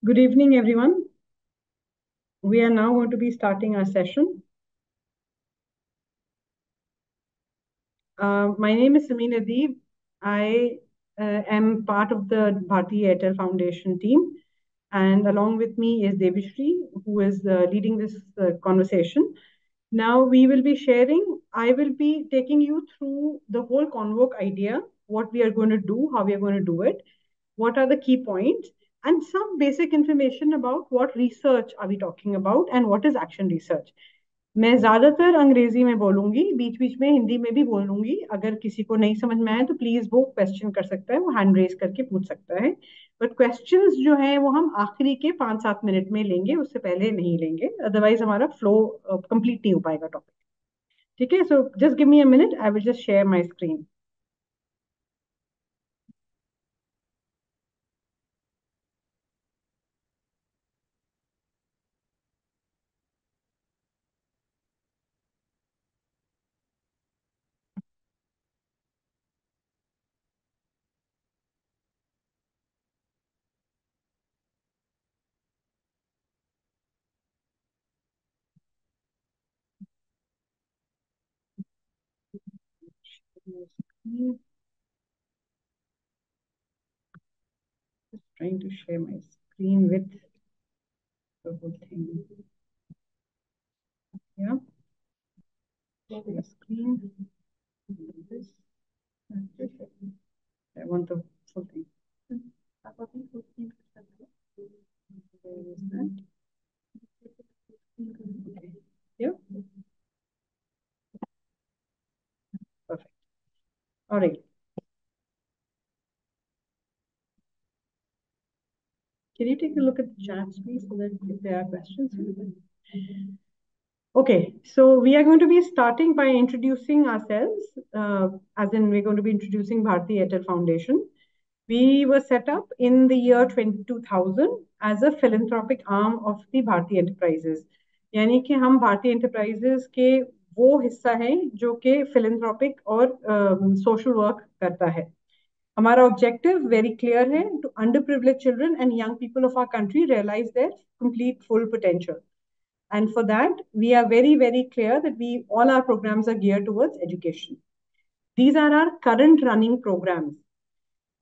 Good evening, everyone. We are now going to be starting our session. My name is Samin Adeeb. I am part of the Bharti Airtel Foundation team, and along with me is Devishri, who is leading this conversation. Now we will be sharing, I will be taking you through the whole Convoke idea, what we are going to do, how we are going to do it, what are the key points, and some basic information about what research are we talking about and what is action research. मैं ज्यादातर अंग्रेजी में बोलूंगी, बीच बीच में हिंदी में भी बोलूंगी. अगर किसी को नहीं समझ में आए तो प्लीज वो क्वेश्चन कर सकता है, वो हैंड रेज करके पूछ सकता है. बट क्वेश्चंस जो है वो हम आखिरी के 5-7 मिनट में लेंगे, उससे पहले नहीं लेंगे, अदरवाइज हमारा फ्लो कंप्लीट नहीं हो पाएगा टॉपिक. ठीक है, so just give me a minute, I will just share my screen. Just trying to share my screen with the whole thing. Yeah, share the screen. This. I want the full thing. Where is that? Okay. Yeah. Perfect. All right. Can you take a look at the chats, please, so that if there are questions? Okay, so we are going to be starting by introducing ourselves, as in we're going to be introducing Bharti Airtel Foundation. We were set up in the year 2000 as a philanthropic arm of the Bharti Enterprises. यानी कि हम भारतीय enterprises के वो हिस्सा है जो कि philanthropic और social work करता है. हमारा ऑब्जेक्टिव वेरी क्लियर है, to underprivilege children and young people of our country realise their complete full potential. And for that, we are very, very clear that all our programs are geared towards education. These are our current running programs.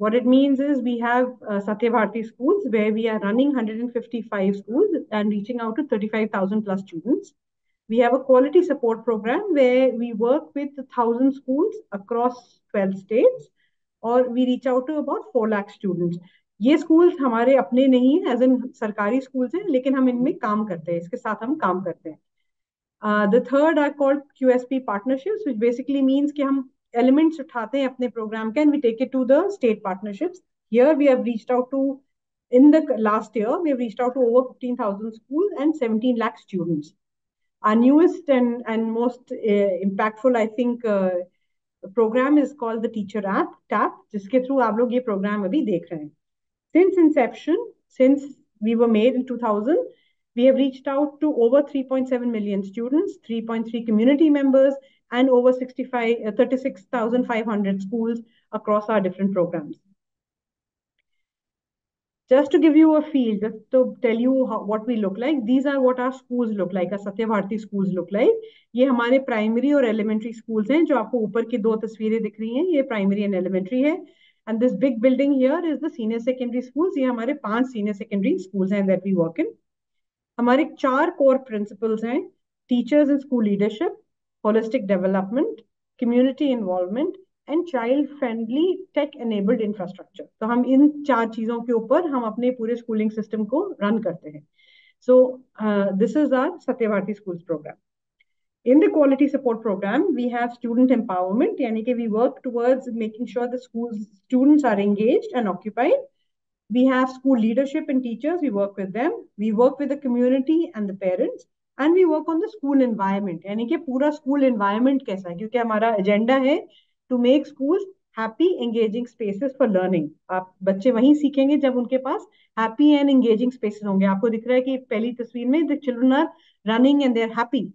What it means is we have Satya Bharti schools where we are running 155 schools and reaching out to 35,000 plus students. We have a quality support program where we work with 1,000 schools across 12 states, और we reach out to about 4 lakh students. ये schools हमारे अपने नहीं है, as in सरकारी schools हैं, लेकिन हम इनमें काम करते हैं, इसके साथ हम काम करते हैं. The third are called QSP partnerships, which basically means कि हम एलिमेंट्स उठाते हैं अपने प्रोग्राम के and we take it to the state partnerships. Here we have reached out to, in the last year we have reached out to over 15,000 schools and 17 lakh students. Our newest and most impactful, I think, programme is called the teacher app tap, जिसके through आप लोग ये programme अभी देख रहे हैं. Since inception, since we were made in 2000, we have reached out to over 3.7 million students, 3.3 community members, and over 36,500 schools across our different programs. Just to give you a feel, just to tell you what we look like, these are what our schools look like, our Satya Bharti schools look like. ये हमारे primary और elementary schools हैं, जो आपको ऊपर की 2 तस्वीरें दिख रही हैं, ये प्राइमरी एंड एलिमेंट्री है. And this big building here is the senior secondary schools. ये हमारे 5 सीनियर सेकेंडरी स्कूल्स हैं दैट वी वर्क इन. हमारे 4 कोर प्रिंसिपल्स हैं: teachers in school leadership, holistic development, community involvement and child friendly tech enabled infrastructure. तो हम इन 4 चीजों के ऊपर हम अपने पूरे स्कूलिंग सिस्टम को रन करते हैं. So this is our Satya Bharti schools programme. In the quality support program, we have student empowerment, yani कि we work towards making sure the schools students are engaged and occupied. We have school leadership and teachers, we work with them. We work with the community and the parents. And we work on the school environment, यानी कि पूरा school environment कैसा है, क्योंकि हमारा agenda है to make schools happy, engaging spaces for learning. आप बच्चे वहीं सीखेंगे जब उनके पास happy and engaging spaces होंगे. आपको दिख रहा है कि पहली तस्वीर में the children are running and they're happy.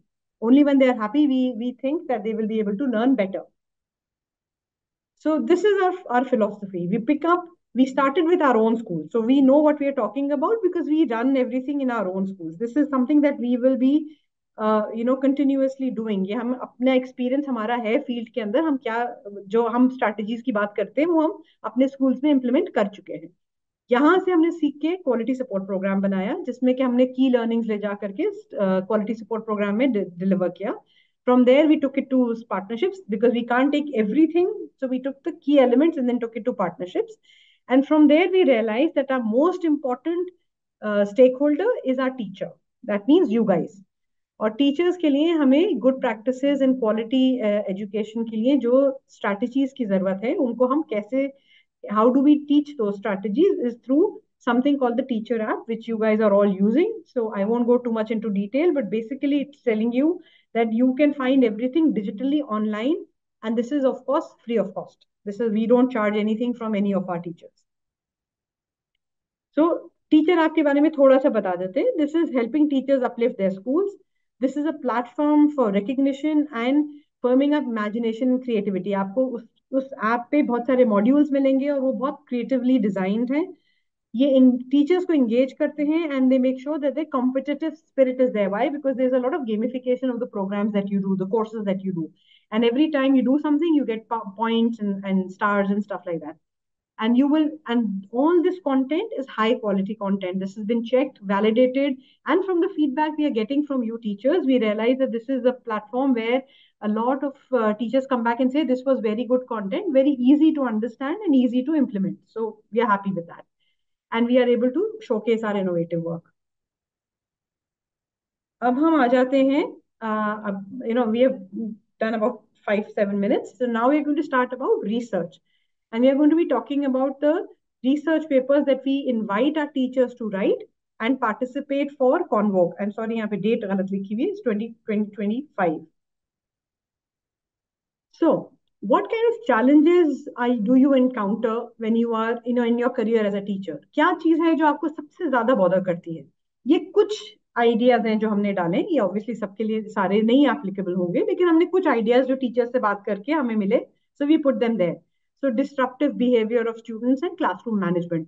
Only when they are happy, we think that they will be able to learn better. So this is our philosophy. We pick up we started with our own school. So we know what we are talking about because we run everything in our own schools. This is something that we will be continuously doing. ये हम अपना experience हमारा है field के अंदर, हम क्या जो हम स्ट्रैटेजीज की बात करते हैं वो हम अपने स्कूल्स में इम्प्लीमेंट कर चुके हैं. यहाँ से हमने सीख के क्वालिटी सपोर्ट प्रोग्राम बनाया जिसमें कि हमने की लर्निंग्स ले जा करके क्वालिटी सपोर्ट प्रोग्राम में डिलीवर किया. From there, we took it to partnerships because we can't take everything. So we took the key elements and then took it to partnerships. And from there, we realized that our most important stakeholder is our teacher. That means you guys. और teachers के लिए हमें good practices and quality education के लिए जो strategies की जरूरत है उनको हम कैसे, how do we teach those strategies is through something called the teacher app, which you guys are all using. So I won't go too much into detail, but basically it's telling you that you can find everything digitally online, and this is of course free of cost. This is, we don't charge anything from any of our teachers. So teacher app के बारे में थोड़ा सा बता देते हैं. This is helping teachers uplift there schools. This is a platform for recognition and forming up imagination creativity. आपको उस ऐप पे बहुत सारे मॉड्यूल्स मिलेंगे और वो बहुत क्रिएटिवली डिजाइंड हैं. ये इन टीचर्स को एंगेज करते हैं and they make sure that the competitive spirit is there. Why? Because there is a lot of gamification of the programmes that you do, the courses that you do, and every time you do something you get points and stars and stuff like that. And you will, and all this content is high quality content. This has been checked, validated, and from the feedback we are getting from you teachers, we realize that this is a platform where a lot of teachers come back and say this was very good content, very easy to understand and easy to implement. So we are happy with that, and we are able to showcase our innovative work. अब हम आ जाते हैं, अब we have done about 5-7 minutes, so now we are going to start about research. And we are going to be talking about the research papers that we invite our teachers to write and participate for Convoke. I'm sorry, यहाँ पे date गलत लिखी हुई है, it's 2025. So, what kind of challenges do you encounter when you are in your career as a teacher? क्या चीज है जो आपको सबसे ज्यादा बॉदर करती है? ये कुछ आइडियाज हैं जो हमने डाले. ये ऑब्वियसली सबके लिए सारे नहीं एप्लीकेबल होंगे, लेकिन हमने कुछ आइडियाज जो टीचर से बात करके हमें मिले, so we put them there. So disruptive behavior of students and classroom management.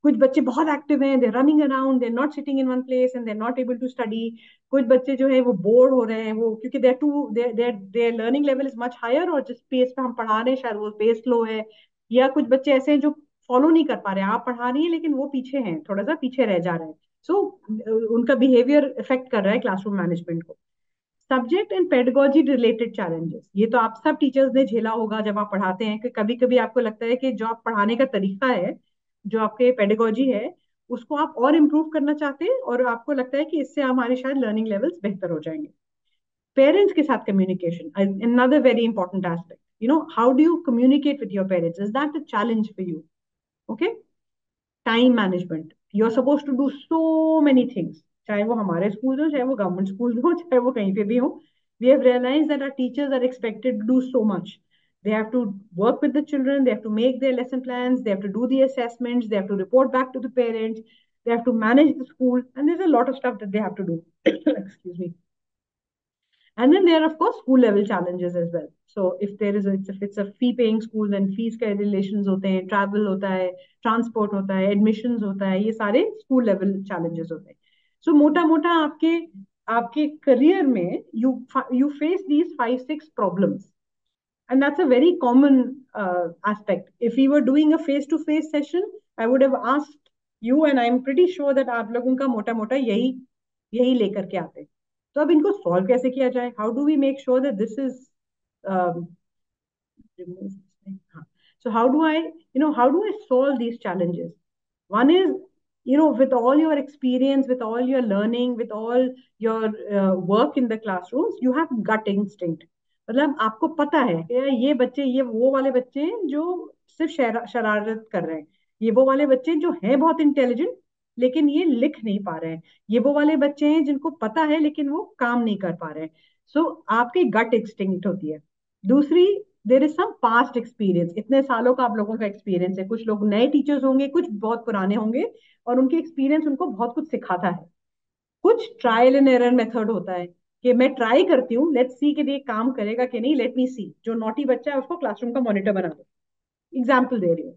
कुछ बच्चे बहुत एक्टिव हैं, they're running around, they're not sitting in one place and they're not able to study. कुछ बच्चे जो है वो बोर हो रहे हैं, वो क्योंकि their learning level is much higher, और जिस पेस पे हम पढ़ा रहे हैं शायद वो पेस लो है. या कुछ बच्चे ऐसे हैं जो फॉलो नहीं कर पा रहे हैं, आप पढ़ा रही हैं लेकिन वो पीछे हैं, थोड़ा सा पीछे रह जा रहे हैं. सो उनका बिहेवियर इफेक्ट कर रहा है क्लासरूम मैनेजमेंट को. Subject and pedagogy related challenges, ये तो आप सब टीचर्स ने झेला होगा जब आप पढ़ाते हैं कि कभी कभी आपको लगता है कि जो आप पढ़ाने का तरीका है, जो आपके पेडागोजी है, उसको आप और इम्प्रूव करना चाहते हैं और आपको लगता है कि इससे हमारे शायद लर्निंग लेवल्स बेहतर हो जाएंगे. पेरेंट्स के साथ communication, another very important aspect. How do you communicate with your parents? Is that a challenge for you? Okay. Time management, you are suppose to do so many things, चाहे वो हमारे school हो, चाहे वो government school हो, चाहे वो कहीं पे भी हो. We have realised that our teachers are expected to do so much. They have to work with the children, they have to make their lesson plans, they have to do the assessments, they have to report back to the parents, they have to manage the school, and there's a lot of stuff that they have to do. Excuse me. And then there are, of course, school level challenges as well. So if if it's a fee paying school, then fees के relations होते हैं, travel होता है, transport होता है, admissions होता है, ये सारे school level challenges होते हैं. So मोटा मोटा आपके career में you face these 5-6 problems. And that's a very common aspect. If we were doing a face-to-face session, I would have asked you, and I'm pretty sure that आप लोगों का मोटा मोटा यही लेकर के आते. तो अब इनको सॉल्व कैसे किया जाए? How do we make sure that this is so how do I solve these challenges? One is, with all your experience, with all your learning, with all your work in the classrooms, you have gut instinct. मतलब आपको पता है कि ये बच्चे, ये वो वाले बच्चे हैं जो सिर्फ शरारत कर रहे हैं, ये वो वाले बच्चे जो हैं बहुत इंटेलिजेंट लेकिन ये लिख नहीं पा रहे हैं, ये वो वाले बच्चे हैं जिनको पता है लेकिन वो काम नहीं कर पा रहे हैं. सो आपकी गट इंस्टिंक्ट होती है. दूसरी, there is some past experience. इतने सालों का आप लोगों का एक्सपीरियंस है, कुछ लोग नए टीचर्स होंगे, कुछ बहुत पुराने होंगे, और उनके एक्सपीरियंस उनको बहुत कुछ सिखाता है. कुछ ट्रायल एंड एरर मेथड होता है कि मैं ट्राई करती हूँ, लेट्स सी कि ये काम करेगा कि नहीं, लेट मी सी. जो नॉटी बच्चा है उसको क्लासरूम का मॉनिटर बना दो, एग्जाम्पल दे रही हूँ.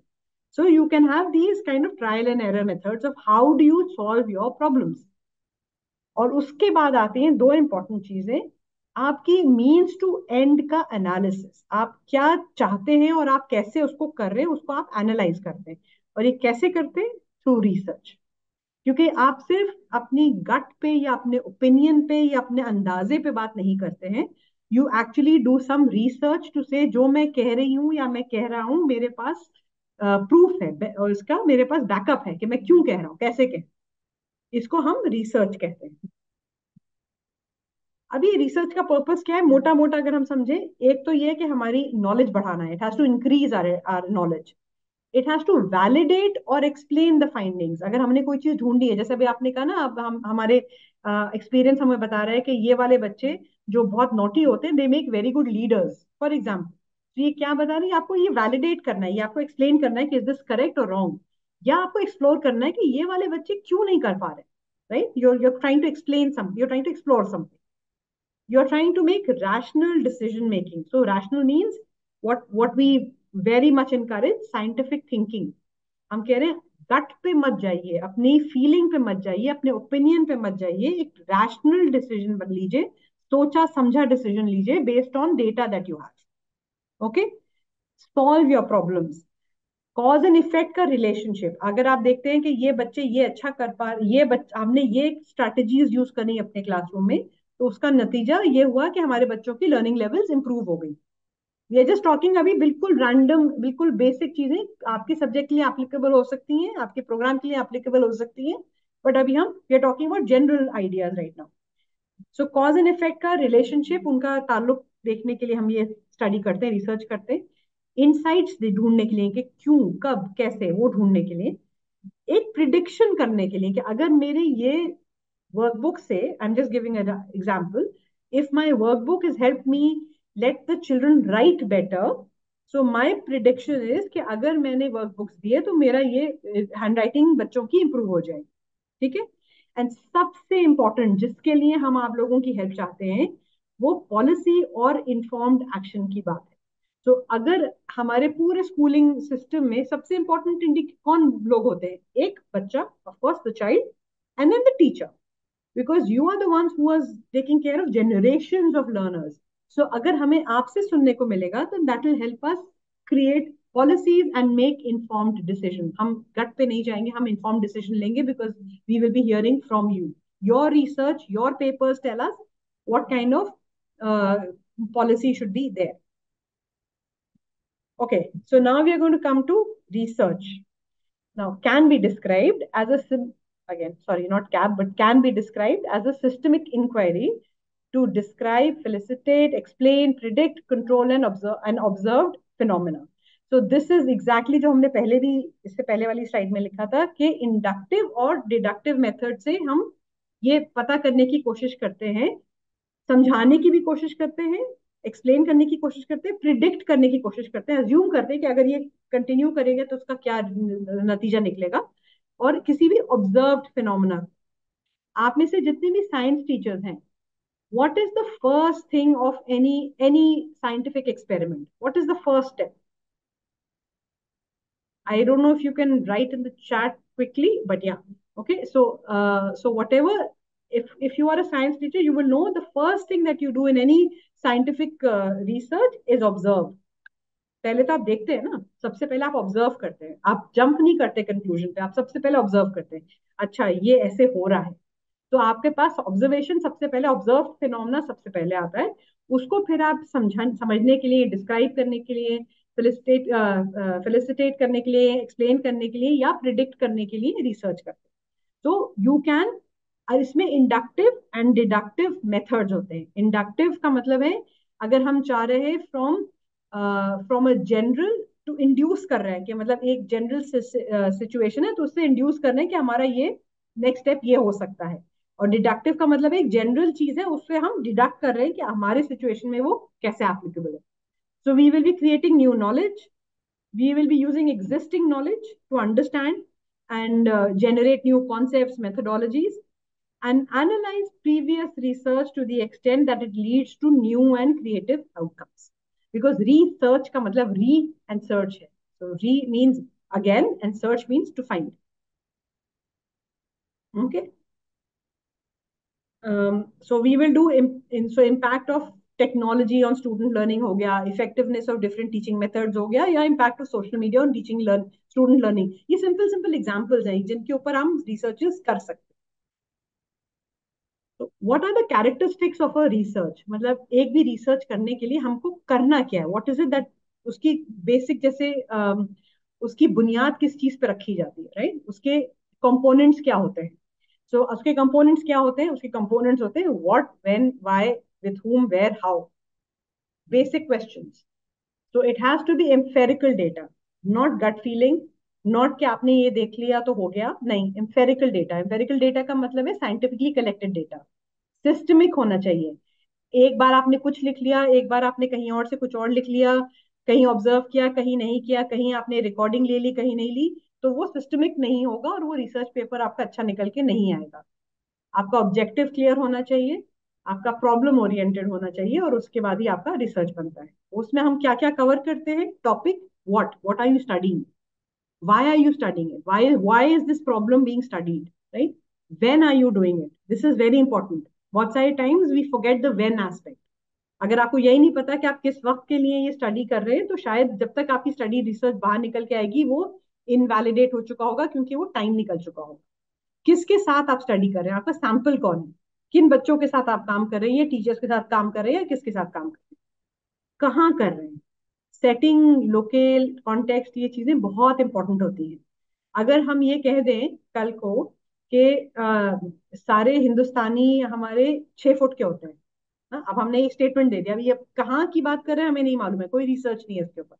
So you can have these kind of trial and error methods of how do you solve your problems. और उसके बाद आती हैं दो इंपॉर्टेंट चीजें, आपकी मीन्स टू एंड का एनालिसिस। आप क्या चाहते हैं और आप कैसे उसको कर रहे हैं, उसको आप एनालाइज करते हैं। और ये कैसे करते हैं? Through research. क्योंकि आप सिर्फ अपनी गट पे या अपने ओपिनियन पे या अपने अंदाजे पे बात नहीं करते हैं। You actually do some research to say जो मैं कह रही हूँ या मैं कह रहा हूँ मेरे पास प्रूफ है और इसका मेरे पास बैकअप है कि मैं क्यों कह रहा हूँ, कैसे कह। इसको हम रिसर्च कहते हैं। अभी रिसर्च का पर्पस क्या है, मोटा मोटा अगर हम समझे, एक तो ये है कि हमारी नॉलेज बढ़ाना है, it has to increase our knowledge. It has to validate और एक्सप्लेन द फाइंडिंग्स। अगर हमने कोई चीज ढूंढी है, जैसे अभी आपने कहा ना, अब हम हमारे एक्सपीरियंस हमें बता रहा है कि ये वाले बच्चे जो बहुत नोटी होते हैं, they make very good leaders for example. तो ये क्या बता रही है आपको? ये वैलिडेट करना है, ये आपको एक्सप्लेन करना है कि इज दिस करेक्ट और रॉन्ग। या आपको एक्सप्लोर करना है कि ये वाले बच्चे क्यों नहीं कर पा रहे। Right, you're trying to explain something, you're trying to explore something, you're trying to make rational decision making. So rational means what we very much encourage, scientific thinking. हम कह रहे हैं गट पे मत जाइए, अपनी फीलिंग पे मत जाइए, अपने ओपिनियन पे मत जाइए, एक रैशनल डिसीजन बन लीजिए, सोचा समझा डिसीजन लीजिए based on data that you have. Okay, solve your problems. Cause and effect का रिलेशनशिप, अगर आप देखते हैं कि ये बच्चे ये अच्छा कर पा, ये हमने ये स्ट्रैटेजीज यूज करनी अपने क्लासरूम में, तो उसका नतीजा ये हुआ कि हमारे बच्चों की लर्निंग लेवल्स इंप्रूव हो गई। वी आर जस्ट टॉकिंग अभी बिल्कुल रैंडम, बिल्कुल बेसिक चीजें आपके सब्जेक्ट के लिए एप्लीकेबल हो सकती हैं, आपके प्रोग्राम के लिए एप्लीकेबल हो सकती हैं, बट अभी हम we are talking about general ideas right now. So cause and effect का रिलेशनशिप, उनका ताल्लुक देखने के लिए हम ये स्टडी करते हैं, रिसर्च करते हैं। इनसाइट्स ढूंढने के लिए कि क्यों कब कैसे, वो ढूंढने के लिए। एक प्रिडिक्शन करने के लिए कि अगर मेरे ये वर्कबुक से, I am just giving an example, if my workbook is help me let the children right better, so my prediction is कि अगर मैंने वर्कबुक्स दिए तो मेरा ये हैंड राइटिंग बच्चों की इंप्रूव हो जाएगी। ठीक है। एंड सबसे इंपॉर्टेंट जिसके लिए हम आप लोगों की हेल्प चाहते हैं, वो पॉलिसी और इन्फॉर्म्ड एक्शन की बात है। तो अगर हमारे पूरे स्कूलिंग सिस्टम में सबसे इंपॉर्टेंट कौन लोग होते हैं? एक बच्चा, of course the child, and then the teacher, because you are the ones who are taking care of generations of learners. So अगर हमें आपसे सुनने को मिलेगा तो that will help us create policies and make informed decisions. हम gut पे नहीं जाएंगे, हम informed decision लेंगे because we will be hearing from you. Your research, your papers tell us what kind of uh, policy should be there. Okay, so now we are going to come to research. Now, can be described as a again, sorry, not CAB, but can be described as a systemic inquiry to describe, felicitate, explain, predict, control, and observe an observed phenomena. So this is exactly जो हमने पहले भी इससे पहले वाली slide में लिखा था कि इंडक्टिव और डिडक्टिव मेथड से हम ये पता करने की कोशिश करते हैं, समझाने की भी कोशिश करते हैं, एक्सप्लेन करने की कोशिश करते हैं, प्रिडिक्ट करने की कोशिश करते हैं, अज्यूम करते हैं कि अगर ये कंटिन्यू करेंगे तो उसका क्या नतीजा निकलेगा। और किसी भी ऑब्जर्व्ड फिनोमेना, आप में से जितने भी साइंस टीचर्स हैं, what is the first thing of any scientific experiment? What is the first step? I don't know if you can write in the chat quickly, but yeah. Okay, so whatever, if you are a science teacher, you will know the first thing that you do in any scientific research is observe. पहले तो आप देखते हैं ना, सबसे पहले आप observe करते हैं, आप जंप नहीं करते कंक्लूजन पे, आप सबसे पहले ऑब्जर्व करते हैं। अच्छा, ये ऐसे हो रहा है, तो आपके पास ऑब्जर्वेशन सबसे पहले, ऑब्जर्व फिनोमेना सबसे पहले आता है। उसको फिर आप समझने के लिए, डिस्क्राइब करने के लिए, फेलिसिटेट करने के लिए, एक्सप्लेन करने के लिए या प्रिडिक्ट करने के लिए रिसर्च करते हैं। तो यू कैन, इसमें इंडक्टिव एंड डिडक्टिव मेथड्स होते हैं। इंडक्टिव का मतलब है अगर हम चाह रहे हैं from a general to induce कर रहे हैं कि मतलब एक जनरल सिचुएशन है तो उससे इंड्यूस कर रहे हैं कि हमारा ये नेक्स्ट स्टेप ये हो सकता है। और डिडक्टिव का मतलब एक जनरल चीज है, उससे हम डिडक्ट कर रहे हैं कि हमारे सिचुएशन में वो कैसे एप्लीकेबल है। So we will be creating new knowledge, we will be using existing knowledge to understand and generate new concepts, methodologies, and analyze previous research to the extent that it leads to new and creative outcomes. Because research का मतलब re and search है. So re means again, and search means to find. Okay. So we will do so impact of technology on student learning हो गया, effectiveness of different teaching methods हो गया, या impact of social media on teaching student learning. ये simple simple examples हैं जिनके ऊपर हम रिसर्चेस कर सकते हैं. तो what are the characteristics of a research, मतलब एक भी रिसर्च करने के लिए हमको करना क्या है, व्हाट इज इट दैट, उसकी बेसिक जैसे उसकी बुनियाद किस चीज पे रखी जाती है, राइट? उसके कंपोनेंट्स क्या होते हैं? सो उसके कंपोनेंट्स क्या होते हैं? उसके कंपोनेंट्स होते हैं what, when, why, with whom, where, how. Basic questions. So it has to be empirical data, not gut feeling, not कि आपने ये देख लिया तो हो गया, नहीं. empirical data, empirical data का मतलब है scientifically collected data. Systemic होना चाहिए. एक बार आपने कुछ लिख लिया, एक बार आपने कहीं और से कुछ और लिख लिया, कहीं ऑब्जर्व किया, कहीं नहीं किया, कहीं आपने रिकॉर्डिंग ले ली, कहीं नहीं ली, तो वो सिस्टमिक नहीं होगा और वो रिसर्च पेपर आपका अच्छा निकल के नहीं आएगा. आपका ऑब्जेक्टिव क्लियर होना चाहिए, आपका प्रॉब्लम ओरिएंटेड होना चाहिए, और उसके बाद ही आपका रिसर्च बनता है. उसमें हम क्या क्या कवर करते हैं? Topic, what are you studying, why are you studying it, why is this problem being studied, right? When are you doing it? This is very important. बहुत सारे times we forget the when aspect. अगर आपको यही नहीं पता कि आप किस वक्त के लिए ये स्टडी कर रहे हैं, तो शायद जब तक आपकी स्टडी रिसर्च बाहर निकल के आएगी वो इनवैलिडेट हो चुका होगा, क्योंकि वो टाइम निकल चुका होगा. किसके साथ आप स्टडी कर रहे हैं, आपका सैंपल कौन है, किन बच्चों के साथ आप काम कर रहे हैं, या टीचर्स के साथ काम कर रहे हैं, या किसके साथ काम कर रहे हैं, कहाँ कर रहे हैं. सेटिंग, लोकेल, कॉन्टेक्स्ट, ये चीजें बहुत इंपॉर्टेंट होती हैं. अगर हम ये कह दें कल को कि सारे हिंदुस्तानी हमारे 6 फुट के होते हैं, अब हमने एक स्टेटमेंट दे दिया, अभी अब कहाँ की बात कर रहे हैं हमें नहीं मालूम है, कोई रिसर्च नहीं है इसके ऊपर.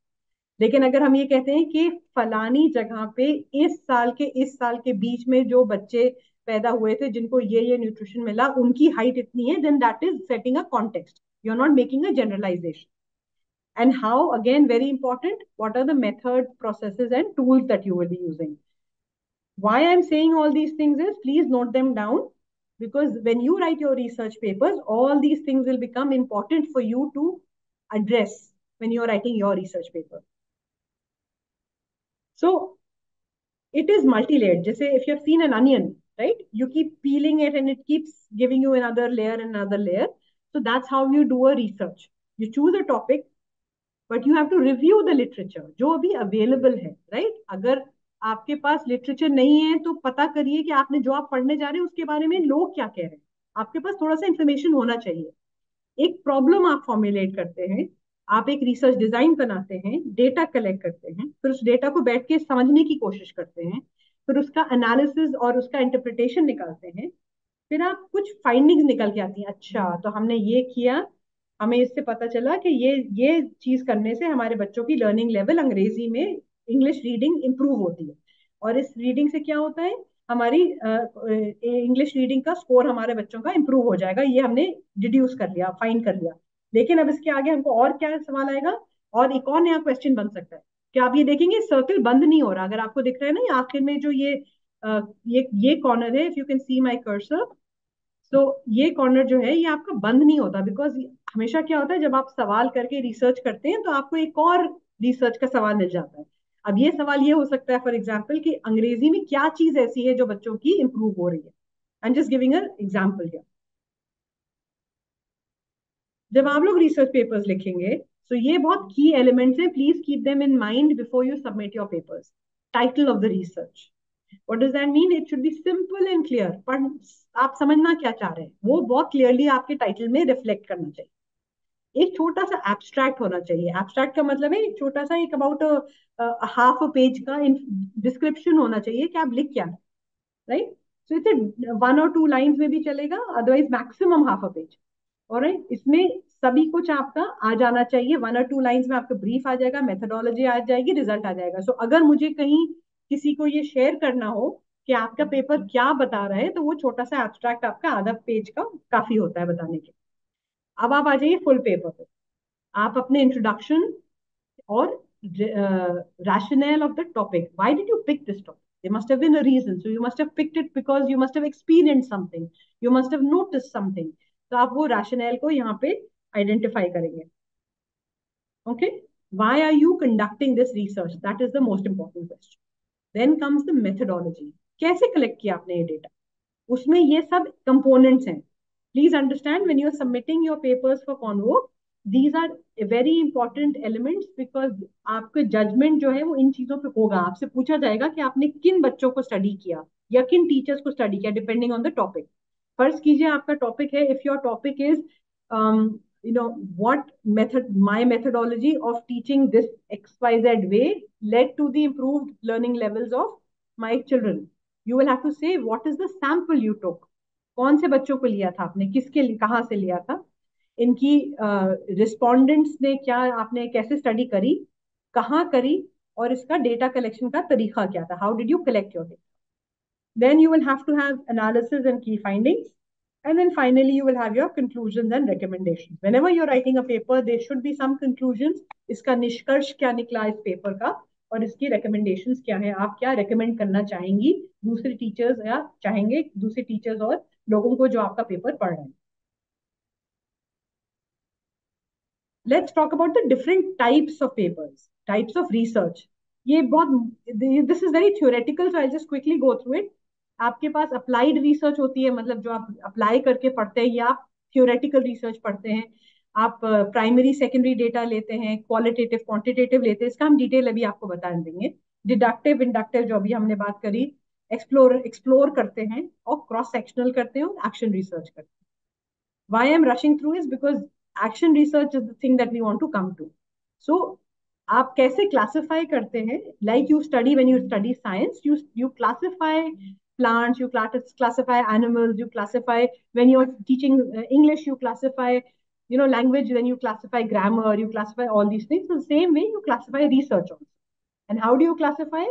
लेकिन अगर हम ये कहते हैं कि फलानी जगह पे इस साल के बीच में जो बच्चे पैदा हुए थे जिनको ये न्यूट्रिशन मिला, उनकी हाइट इतनी है, then that is setting a context. You are not making a generalisation. And how, again, very important, what are the method, processes, and tools that you will be using. Why I'm saying all these things is, please note them down, because when you write your research papers, all these things will become important for you to address when you're writing your research paper. So it is multi-layered. Just say if you have seen an onion, right? You keep peeling it and it keeps giving you another layer and another layer. So that's how you do a research. You choose a topic, but you have to review the literature जो अभी available है, right? अगर आपके पास literature नहीं है तो पता करिए कि आपने जो आप पढ़ने जा रहे हैं उसके बारे में लोग क्या कह रहे हैं. आपके पास थोड़ा सा इंफॉर्मेशन होना चाहिए. एक प्रॉब्लम आप फॉर्मुलेट करते हैं, आप एक रिसर्च डिजाइन बनाते हैं, डेटा कलेक्ट करते हैं, फिर उस डेटा को बैठ के समझने की कोशिश करते हैं, फिर उसका एनालिसिस और उसका इंटरप्रिटेशन निकालते हैं, फिर आप कुछ फाइंडिंग्स निकल के आती हैं. अच्छा, तो हमने ये किया, हमें इससे पता चला कि ये चीज करने से हमारे बच्चों की लर्निंग लेवल अंग्रेजी में, इंग्लिश रीडिंग इंप्रूव होती है, और इस रीडिंग से क्या होता है, हमारी इंग्लिश रीडिंग का स्कोर हमारे बच्चों का इंप्रूव हो जाएगा. ये हमने डिड्यूस कर लिया, फाइंड कर लिया. लेकिन अब इसके आगे हमको और क्या सवाल आएगा, और एक और नया क्वेश्चन बन सकता है कि आप ये देखेंगे सर्कल बंद नहीं हो रहा. अगर आपको दिख रहा है ना, ये आखिर में जो ये कॉर्नर है, if you can see my cursor, तो ये कॉर्नर जो है ये आपका बंद नहीं होता. बिकॉज हमेशा क्या होता है, जब आप सवाल करके रिसर्च करते हैं तो आपको एक और रिसर्च का सवाल मिल जाता है. अब ये सवाल ये हो सकता है, फॉर एग्जाम्पल, कि अंग्रेजी में क्या चीज ऐसी है जो बच्चों की इंप्रूव हो रही है. I am just giving a example here. जब आप लोग रिसर्च पेपर्स लिखेंगे, तो ये बहुत की एलिमेंट्स हैं, please keep them in mind before you submit your papers. Title of the research, what does that mean? It should be simple and clear. पर आप समझना क्या चाह रहे हैं वो बहुत क्लियरली आपके टाइटल में रिफ्लेक्ट करना चाहिए. एक छोटा सा एब्स्ट्रैक्ट होना चाहिए. एब्स्ट्रैक्ट का मतलब है एक छोटा सा, एक अबाउट हाफ अ पेज का डिस्क्रिप्शन होना चाहिए कि आप लिख क्या, right? So it's 1 or 2 lines में भी चलेगा, otherwise maximum half a page. और इसमें सभी कुछ आपका आ जाना चाहिए. 1 or 2 लाइंस में आपका ब्रीफ आ जाएगा, मेथडोलॉजी आ जाएगी, रिजल्ट आ जाएगा. सो अगर मुझे कहीं किसी को ये शेयर करना हो कि आपका पेपर क्या बता रहा है, तो वो छोटा सा एब्स्ट्रैक्ट आपका आधा पेज का काफी होता है बताने के. अब आप आ जाइए फुल पेपर पे. आप अपने इंट्रोडक्शन और rationale of the topic. Why did you pick this topic? There must have been a reason. So you must have picked it because you must have experienced something. You must have noticed something. तो आप वो rationale को यहाँ पे identify करेंगे. Okay? Why are you conducting this research? That is the most important question. Then comes the methodology. कैसे collect किया आपने ये data? उसमें ये सब components हैं. Please understand when you are submitting your papers for Convoke, these are very important elements because आपके judgment जो है वो इन चीजों पे होगा. आपसे पूछा जाएगा कि आपने किन बच्चों को study किया या किन teachers को study किया depending on the topic. फर्ज कीजिए आपका topic है, if your topic is what method, my methodology of teaching this XYZ way led to the improved learning levels of my children. You will have to say what is the sample you took. कौन से बच्चों को लिया था आपने, किसके लिए, कहाँ से लिया था, इनकी रिस्पोंडेंट्स ने क्या, आपने कैसे स्टडी करी, कहाँ करी, और इसका डेटा कलेक्शन का तरीका क्या था, how did you collect your data. Then you will have to have analysis and key findings. And then finally, you will have your conclusions and recommendations. Whenever you're writing a paper, there should be some conclusions. इसका निष्कर्ष क्या निकला इस paper का, और इसकी recommendations क्या है, आप क्या recommend करना चाहेंगी दूसरे teachers या चाहेंगे दूसरे teachers और लोगों को जो आपका पेपर पढ़ रहे हैं. Let's talk about the different types of papers, types of research. ये बहुत, this is very theoretical, so I'll just quickly go through it. आपके पास अप्लाइड रिसर्च होती है, मतलब जो आप अप्लाई करके पढ़ते हैं, या आप थियोरेटिकल रिसर्च पढ़ते हैं. आप प्राइमरी सेकेंडरी डेटा लेते हैं, क्वालिटेटिव क्वांटिटेटिव लेते हैं, इसका हम डिटेल अभी आपको बता देंगे. डिडक्टिव इंडक्टिव जो अभी हमने बात करी, एक्सप्लोर करते हैं और क्रॉस सेक्शनल करते हैं और एक्शन रिसर्च करते हैं. Why I'm rushing through is because action research is the thing that we want to come to. So आप कैसे classify करते हैं, like you study when you study science, you classify plants, you classify animals, you classify when you're teaching English, you classify language, then you classify grammar, you classify all these things. So the same way you classify research also. And how do you classify?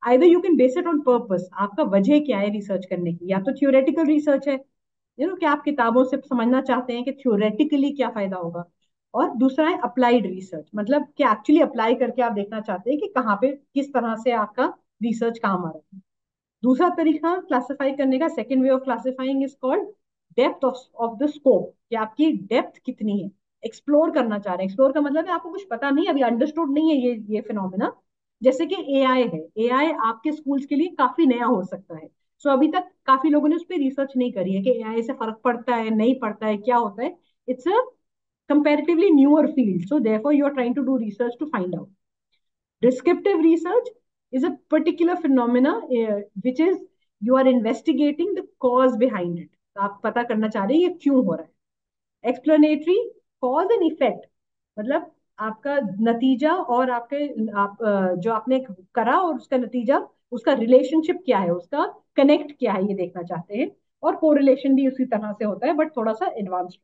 Either you can base it on purpose, आपका वजह क्या है research करने की, या तो theoretical research है, कि आप किताबों से समझना चाहते हैं कि थ्योरेटिकली क्या फायदा होगा, और दूसरा है अप्लाइड रिसर्च, मतलब कि एक्चुअली अप्लाई करके आप देखना चाहते हैं कि कहाँ पे किस तरह से आपका रिसर्च काम आ रहा है. दूसरा तरीका क्लासिफाई करने का, second way of classifying is called depth of the scope, कि आपकी डेप्थ कितनी है, एक्सप्लोर करना चाह रहे हैं. एक्सप्लोर का मतलब है आपको कुछ पता नहीं, अभी अंडरस्टूड नहीं है ये फिनोमिना. जैसे कि एआई है, एआई आपके स्कूल्स के लिए काफी नया हो सकता है. सो अभी तक काफी लोगों ने उस पर रिसर्च नहीं करी है कि एआई से फर्क पड़ता है नहीं पड़ता है, क्या होता है. It's a comparatively newer field, so therefore you are trying to do research to find out. Descriptive research is a particular phenomena which is you are investigating the cause behind it. आप पता करना चाह रहे हैं ये क्यों हो रहा है. Explanatory, cause and effect, मतलब आपका नतीजा और जो आपने करा और उसका नतीजा, उसका रिलेशनशिप क्या है, उसका कनेक्ट क्या है, ये देखना चाहते हैं. और कोरिलेशन भी उसी तरह से होता है बट थोड़ा सा एडवांस्ड.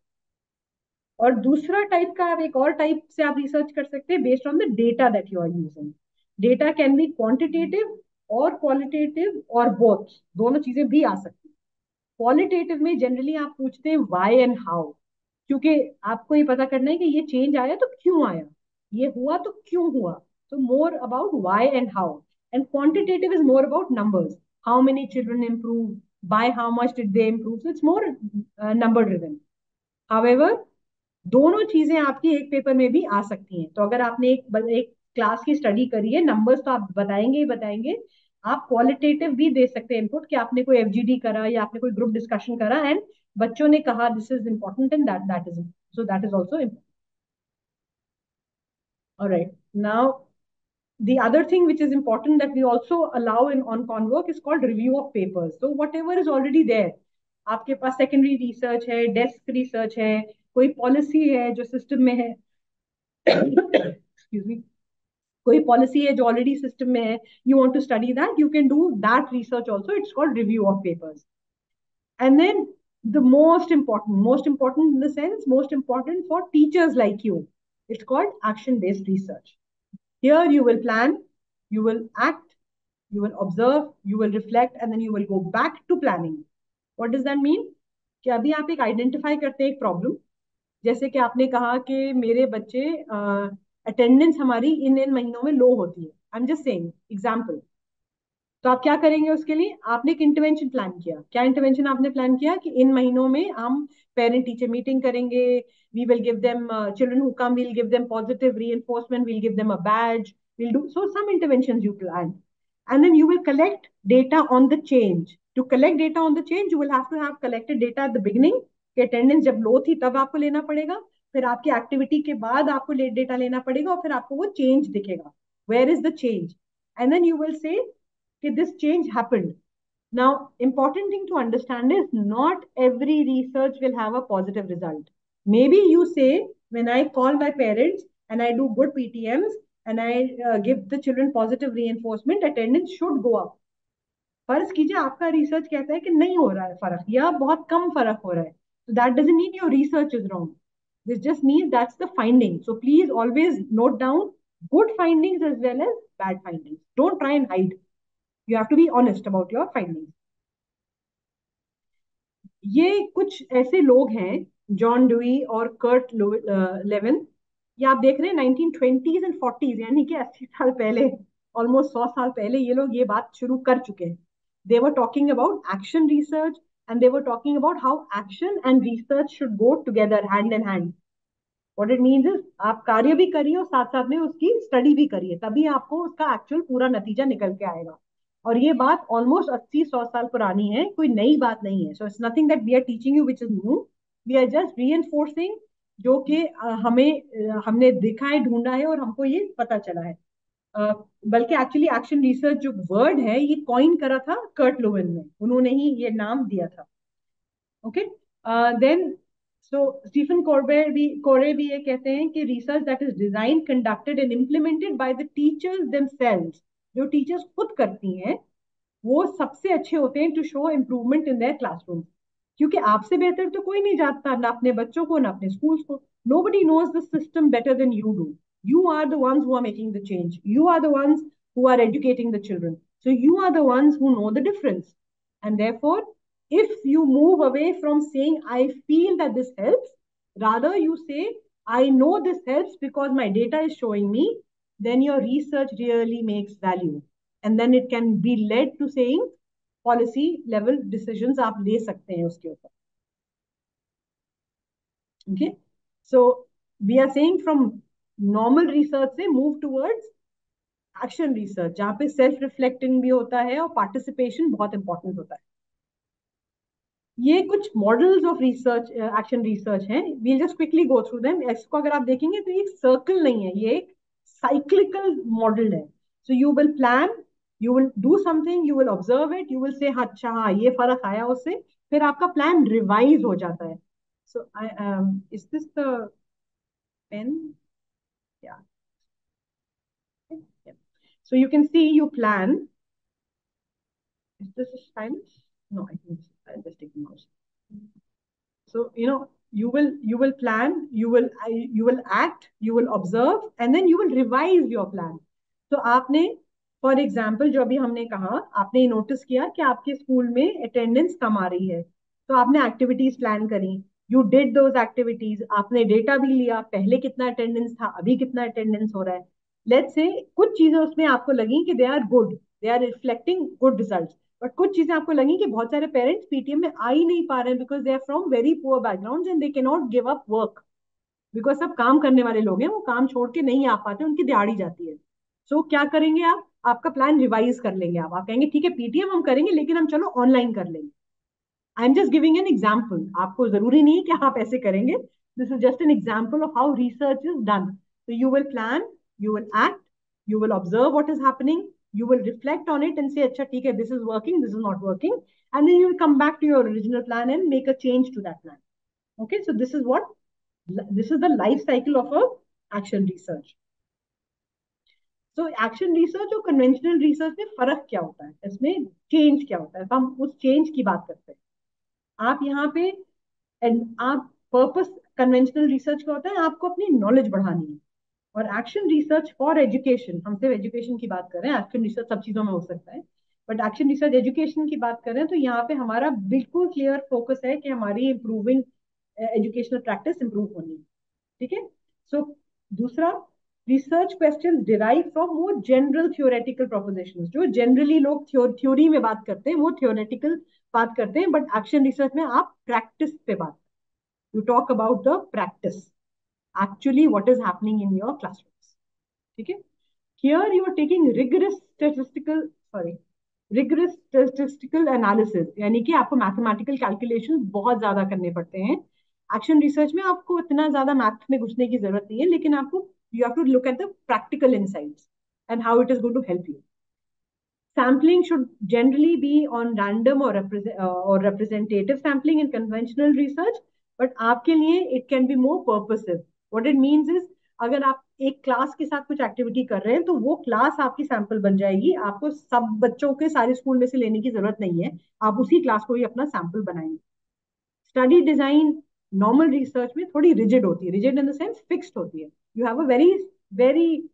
और दूसरा टाइप का, आप एक और टाइप से आप रिसर्च कर सकते हैं based on the data that you are using. Data can be quantitative और क्वालिटेटिव और बोथ, दोनों चीजें भी आ सकती हैं. क्वालिटेटिव में जनरली आप पूछते हैं व्हाई एंड हाउ, क्योंकि आपको ये पता करना है कि ये चेंज आया तो क्यों आया, ये हुआ तो क्यों हुआ. तो more about why and how. And quantitative is more about numbers, how many children improve, by how much did they improve, so it's more number driven. However दोनों चीजें आपकी एक पेपर में भी आ सकती हैं. तो अगर आपने एक क्लास की स्टडी करी है, नंबर्स तो आप बताएंगे ही बताएंगे, आप क्वालिटेटिव भी दे सकते हैं इनपुट, कि आपने कोई एफजीडी करा या आपने कोई ग्रुप डिस्कशन करा एंड बच्चों ने कहा this is important and that is, so that is also important. Alright, now the other thing which is important that we also allow in on Convoke is called review of papers. So whatever is already there, आपके पास secondary research है, desk research है, कोई policy है जो system में है, excuse me, कोई policy है जो ऑलरेडी सिस्टम में है, you want to study that, you can do that research also. It's called review of papers. And then the most important in the sense, most important for teachers like you, it's called action based research. Here you will plan, you will act, you will observe, you will reflect, and then you will go back to planning. What does that mean? कि अभी आप एक identify करते हैं एक problem, जैसे कि आपने कहा कि मेरे बच्चे अटेंडेंस हमारी इन इन महीनों में लो होती है. I am just saying example. तो आप क्या करेंगे उसके लिए? आपने एक इंटरवेंशन प्लान किया। क्या इंटरवेंशन आपने प्लान किया? कि इन महीनों में हम पेरेंट टीचर मीटिंग करेंगे, we will give them, children who come will give them positive reinforcement, we'll give them a badge, we'll do so some interventions you plan. And then you will collect data on the change. To collect data on the change, you will have to have collected data at the beginning, कि attendance जब लो थी तब आपको लेना पड़ेगा, फिर आपकी activity के बाद आपको डेटा लेना पड़ेगा, और फिर आपको वो चेंज दिखेगा, where is the change, and then you will say this change happened. Now, important thing to understand is not every research will have a positive result. Maybe you say, when I call my parents and I do good PTMs and I give the children positive reinforcement, attendance should go up. फर्ज कीजिए आपका research कहता है कि नहीं हो रहा है फर्क, या बहुत कम फर्क हो रहा है, so that doesn't mean your research is wrong. This just means that's the finding. So please always note down good findings as well as bad findings. Don't try and hide. You have to be honest about your findings. ये कुछ ऐसे लोग हैं, John dewy और Kurt Lewin, ये आप देख रहे हैं 1920s एंड 40s, यानी कि 80 साल पहले, ऑलमोस्ट 100 साल पहले ये लोग ये बात शुरू कर चुके हैं. They were talking about action research, and they were talking about how action and research should go together, hand in hand. What it means is आप कार्य भी करिए और साथ साथ में उसकी स्टडी भी करिए, तभी आपको उसका एक्चुअल पूरा नतीजा निकल के आएगा. और ये बात ऑलमोस्ट 80-100 साल पुरानी है, कोई नई बात नहीं है. So it's nothing that we are teaching you which is new. We are just reinforcing जो कि हमने देखा है, ढूंढा है, और हमको ये पता चला है. बल्कि एक्चुअली एक्शन रिसर्च जो वर्ड है ये कॉइन करा था कर्ट लोविन ने, उन्होंने ही ये नाम दिया था. ओके, देन सो स्टीफन कोरे भी ये कहते हैं कि research that is design, conducted and implemented by the teachers themselves, जो टीचर्स खुद करती हैं, वो सबसे अच्छे होते हैं to show improvement in their classroom. क्योंकि आपसे बेहतर तो कोई नहीं जानता, ना अपने बच्चों को ना अपने स्कूल्स को. Nobody knows the system better than you do. You are the ones who are making the change. You are the ones who are educating the children. So you are the ones who know the difference. And therefore, if you move away from saying, I feel that this helps, rather you say, I know this helps because my data is showing me, then your research really makes value. And then it can be led to saying policy level decisions आप ले सकते हैं उसके ऊपर. Okay, so we are saying from normal research से move towards action research, जहाँ पे self reflecting भी होता है और participation बहुत important होता है. ये कुछ models of research, action research हैं. We'll just quickly go through them. इसको अगर आप देखेंगे तो ये सर्कल नहीं है, ये एक साइक्लिकल मॉडल है. So you will plan, you will do something, you will observe it, you will से अच्छा हाँ ये फर्क आया उससे, फिर आपका प्लान रिवाइज हो जाता है. So is this the pain? Yeah, so you can see you plan. Is this a stylus? No, I think I'll just take the mouse. So you will plan, you will act, you will observe, and then you will revise your plan. तो आपने, for example, जो अभी हमने कहा, आपने notice किया कि आपके स्कूल में अटेंडेंस कम आ रही है, तो आपने एक्टिविटीज प्लान करी. यू डिड दोज एक्टिविटीज, आपने डेटा भी लिया, पहले कितना अटेंडेंस था, अभी कितना अटेंडेंस हो रहा है. लेट्स से कुछ चीजें उसमें आपको लगी कि they are good, they are reflecting good result, but कुछ चीजें आपको लगी कि बहुत सारे पेरेंट्स पीटीएम में आ ही नहीं पा रहे हैं because they are from very poor background and they can not give up work, because सब काम करने वाले लोग हैं, वो काम छोड़ के नहीं आ पाते, उनकी दिहाड़ी जाती है. सो क्या करेंगे आप? आपका प्लान रिवाइज कर लेंगे. आप कहेंगे ठीक है पीटीएम हम करेंगे, लेकिन हम चलो ऑनलाइन कर लेंगे. I am just giving an example. आपको जरूरी नहीं है कि आप ऐसे करेंगे. This is just an example of how research is done. So you will plan, you will act, you will observe what is happening, you will reflect on it and say, "Acha, theek hai, this is working, this is not working," and then you will come back to your original plan and make a change to that plan. Okay, so this is the life cycle of a action research. So action research और conventional research में फर्क क्या होता है, इसमें change क्या होता है, तो हम उस change की बात करते हैं. आप यहाँ पे आप पर्पस, कन्वेंशनल रिसर्च का होता है आपको अपनी नॉलेज बढ़ानी है, और एक्शन रिसर्च फॉर एजुकेशन, हम सिर्फ एजुकेशन की बात कर रहे हैं, एक्शन रिसर्च सब चीजों में हो सकता है, बट एक्शन रिसर्च एजुकेशन की बात कर रहे हैं, तो यहाँ पे हमारा बिल्कुल क्लियर फोकस है कि हमारी इंप्रूविंग एजुकेशनल प्रैक्टिस इंप्रूव होनी है. ठीक है. सो दूसरा, research question derive from more general theoretical propositions, जो जनरली लोग थ्योरी में बात करते हैं वो थियोरेटिकल बात करते हैं, बट एक्शन रिसर्च में आप प्रैक्टिस पे बात, you talk about the practice, actually what is happening in your classrooms. ठीक है? Here you are taking rigorous statistical analysis, यानी कि आपको mathematical calculations बहुत ज्यादा करने पड़ते हैं. एक्शन रिसर्च में आपको इतना ज्यादा मैथ में घुसने की जरूरत नहीं है, लेकिन आपको you have to look at the practical insights and how it is going to help you. Sampling should generally be on random or representative sampling in conventional research, but आपके लिए it can be more purposive. What it means is, अगर आप एक class के साथ कुछ activity कर रहे हैं तो वो क्लास आपकी सैंपल बन जाएगी, आपको सब बच्चों के सारे स्कूल में से लेने की जरूरत नहीं है, आप उसी क्लास को ही अपना सैंपल बनाएंगे. स्टडी डिजाइन नॉर्मल रिसर्च में थोड़ी रिजिड होती है, rigid in the sense fixed होती है. You have a very very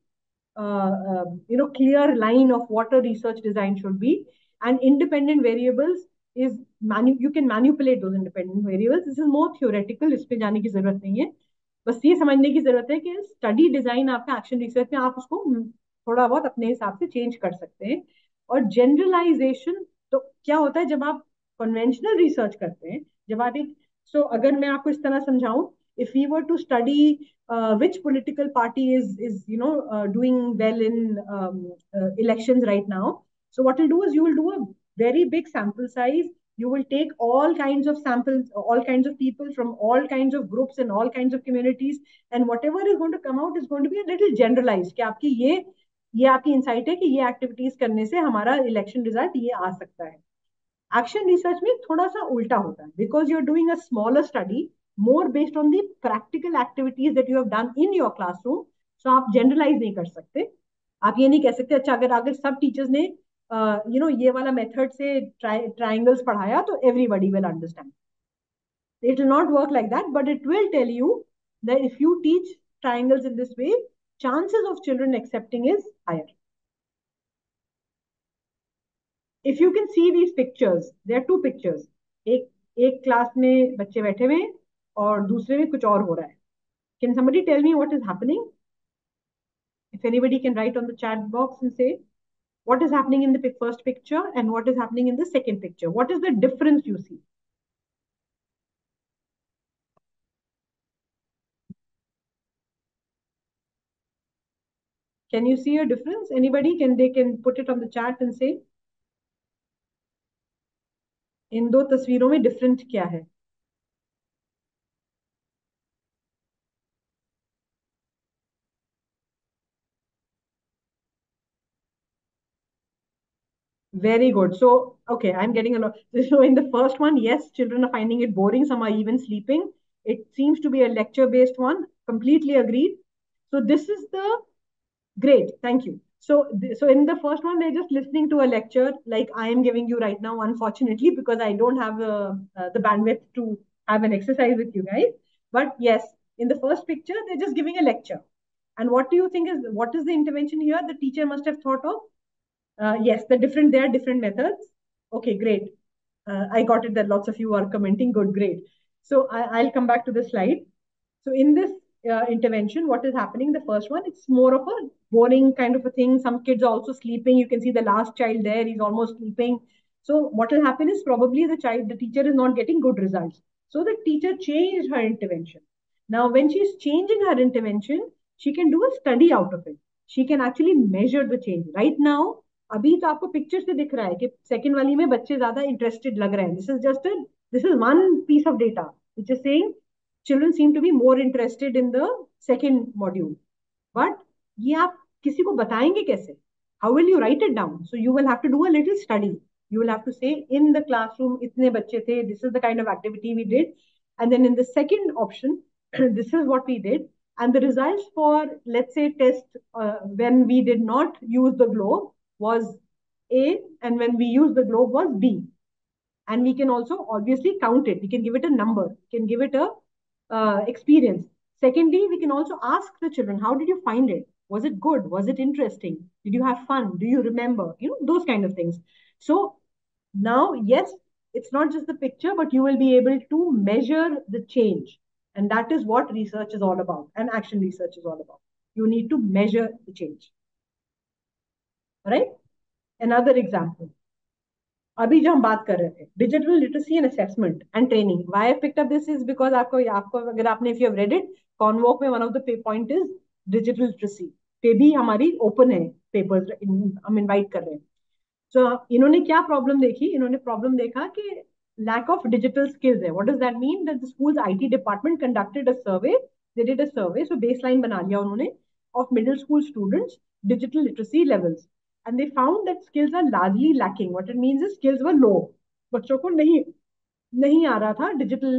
clear line of what a research design should be, and independent variables is you can manipulate those independent variables. This is more theoretical, इस पे जाने की जरूरत नहीं है. बस ये समझने की जरूरत है कि स्टडी डिजाइन आपका एक्शन रिसर्च में आप उसको थोड़ा बहुत अपने हिसाब से चेंज कर सकते हैं. और जनरलाइजेशन तो क्या होता है जब आप कन्वेंशनल रिसर्च करते हैं, जब आप एक अगर मैं आपको इस तरह समझाऊं, if we were to study which political party is doing well in elections right now, so what you'll do is you will do a very big sample size. You will take all kinds of samples, all kinds of people from all kinds of groups and all kinds of communities, and whatever is going to come out is going to be a little generalized कि आपकी ये आपकी insight है कि ये activities करने से हमारा इलेक्शन रिजल्ट ये आ सकता है. एक्शन रिसर्च में थोड़ा सा उल्टा होता है, because you are doing a smaller study more based on the practical activities that you have done in your classroom. So आप जनरलाइज नहीं कर सकते. आप ये नहीं कह सकते अच्छा अगर अगर सब टीचर्स ने ये वाला मेथड से ट्राइंगल्स पढ़ाया तो everybody will understand. It will not work like that, but it will tell you that if you teach triangles in this way, chances of children accepting is higher. If you can see these pictures, there are two pictures. एक एक class में बच्चे बैठे हुए हैं और दूसरे में कुछ और हो रहा है. Can somebody tell me what is happening? If anybody can write on the chat box and say what is happening in the first picture and what is happening in the second picture. What is the difference you see? Can you see a difference? Anybody can put it on the chat and say इन दो तस्वीरों में different क्या है? Very good. So, okay, I'm getting a lot. So, in the first one, yes, children are finding it boring. Some are even sleeping. It seems to be a lecture-based one. Completely agreed. So, this is the great. Thank you. So in the first one, they're just listening to a lecture like I am giving you right now, unfortunately, because I don't have the bandwidth to have an exercise with you guys. But yes, in the first picture, they're just giving a lecture. And what do you think is what is the intervention here the teacher must have thought of? Yes, there are different methods. Okay, great. I got it that lots of you are commenting. Good, great. So I'll come back to the slide. So in this intervention, what is happening? The first one, it's more of a boring kind of a thing. Some kids are also sleeping. You can see the last child there, he's almost sleeping. So what will happen is probably the teacher is not getting good results. So the teacher changed her intervention. Now, when she's changing her intervention, she can do a study out of it. She can actually measure the change. Right now, अभी तो आपको picture से दिख रहा है कि second वाली में बच्चे ज्यादा इंटरेस्टेड लग रहे हैं. This is one piece of data which is saying children seem to be more interested in the second module. But ये आप किसी को बताएंगे कैसे? How will you write it down? So you will have to do a little study. You will have to say in the classroom इतने बच्चे थे, this is the kind of activity we did, and then in the second option this is what we did, and the results for let's say test when we did not use the globe was A, and when we used the globe was B. And we can also obviously count it. We can give it a number. We can give it a experience. Secondly, we can also ask the children, how did you find it? Was it good? Was it interesting? Did you have fun? Do you remember? Those kind of things. So now, yes, it's not just the picture, but you will be able to measure the change. And that is what research is all about, and action research is all about. You need to measure the change. Right? Another example. अभी जो हम बात कर रहे थे digital literacy and assessment and training why I picked up this is because आपको आपको अगर आपने if you have read it कॉन्वोक में one of the point is digital literacy पे भी हमारी ओपन है पेपर्स हम इनवाइट कर रहे हैं सो इन्होंने क्या प्रॉब्लम देखी इन्होंने प्रॉब्लम देखा कि lack of digital skills है what does that mean that the school's IT department conducted a survey they did a survey so baseline बना लिया उन्होंने of middle school students digital literacy levels and they found that skills are largely lacking what it means is skills were low बच्चों को नहीं नहीं आ रहा था digital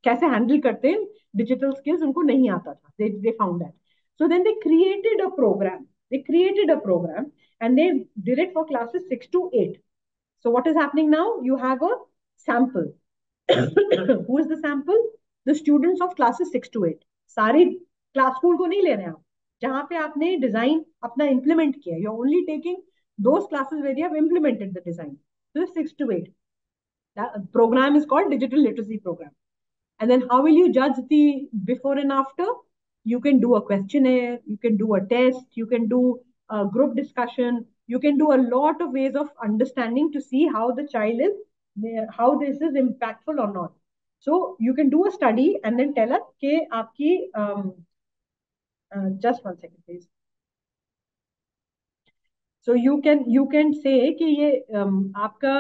कैसे हैंडल करते हैं डिजिटल स्किल्स उनको नहीं आता था they found that so then they created a program and they did it for classes 6 to 8 so what is happening now you have a sample who is the sample the students of classes 6 to 8 सारी class school को नहीं ले रहे हैं आप जहां पे आपने डिजाइन अपना इंप्लीमेंट किया you are only taking those classes where you have implemented the design so 6 to 8 that program is called digital literacy program and then how will you judge the before and after you can do a questionnaire you can do a test you can do a group discussion you can do a lot of ways of understanding to see how the child is how this is impactful or not so you can do a study and then tell us ke aapki just one second please so you can say कि ये आपका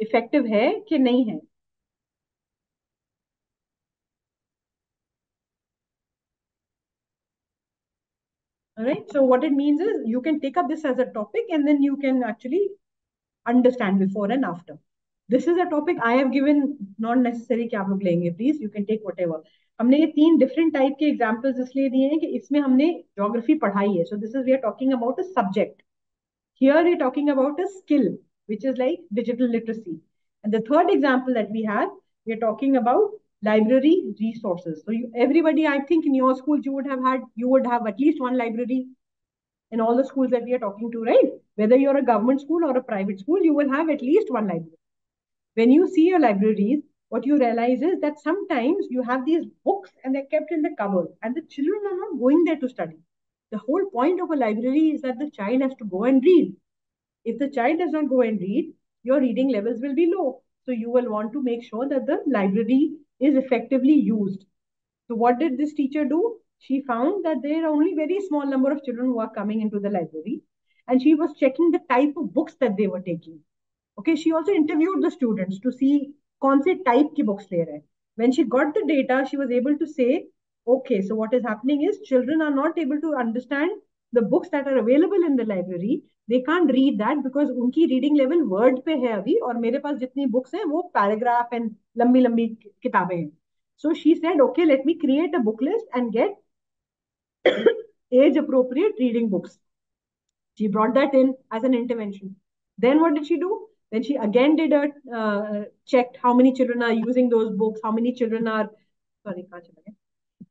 effective है कि नहीं है all right so what it means is you can take up this as a topic and then you can actually understand before and after this is a topic I have given not necessary कि आप लोग लेंगे please you can take whatever हमने ये 3 different type के examples इसलिए दिए हैं कि इसमें हमने geography पढ़ाई है so this is we are talking about a subject here we are talking about a skill which is like digital literacy and the third example that we have we are talking about library resources so everybody I think in your school you would have at least one library in all the schools that we are talking to, right? Whether you're a government school or a private school, you will have at least one library. When you see your libraries, what you realize is that sometimes you have these books and they're kept in the cupboard, and the children are not going there to study. The whole point of a library is that the child has to go and read. If the child does not go and read, your reading levels will be low. So you will want to make sure that the library is effectively used. So what did this teacher do? She found that there are only very small number of children who are coming into the library and she was checking the type of books that they were taking. Okay, she also interviewed the students to see कौन से type की books ले रहे हैं. When she got the data, she was able to say, okay, so what is happening is children are not able to understand the books that are available in the library. They can't read that because उनकी reading level word पे है अभी और मेरे पास जितनी books हैं वो paragraph and लंबी लंबी किताबें हैं. So she said, okay, let me create a book list and get age appropriate reading books. She brought that in as an intervention. Then what did she do? Then she again did a checked how many children are using those books, how many children are sorry,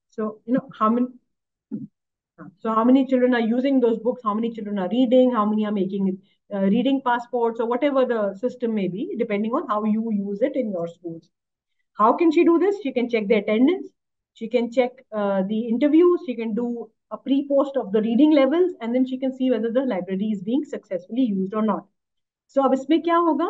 so how many so how many children are using those books, how many children are reading, how many are making reading passports or whatever the system may be, depending on how you use it in your schools. How can she do this? She can check the attendance. She can check the interviews. She can do a pre-post of the reading levels, and then she can see whether the library is being successfully used or not. So अब इसमें क्या होगा?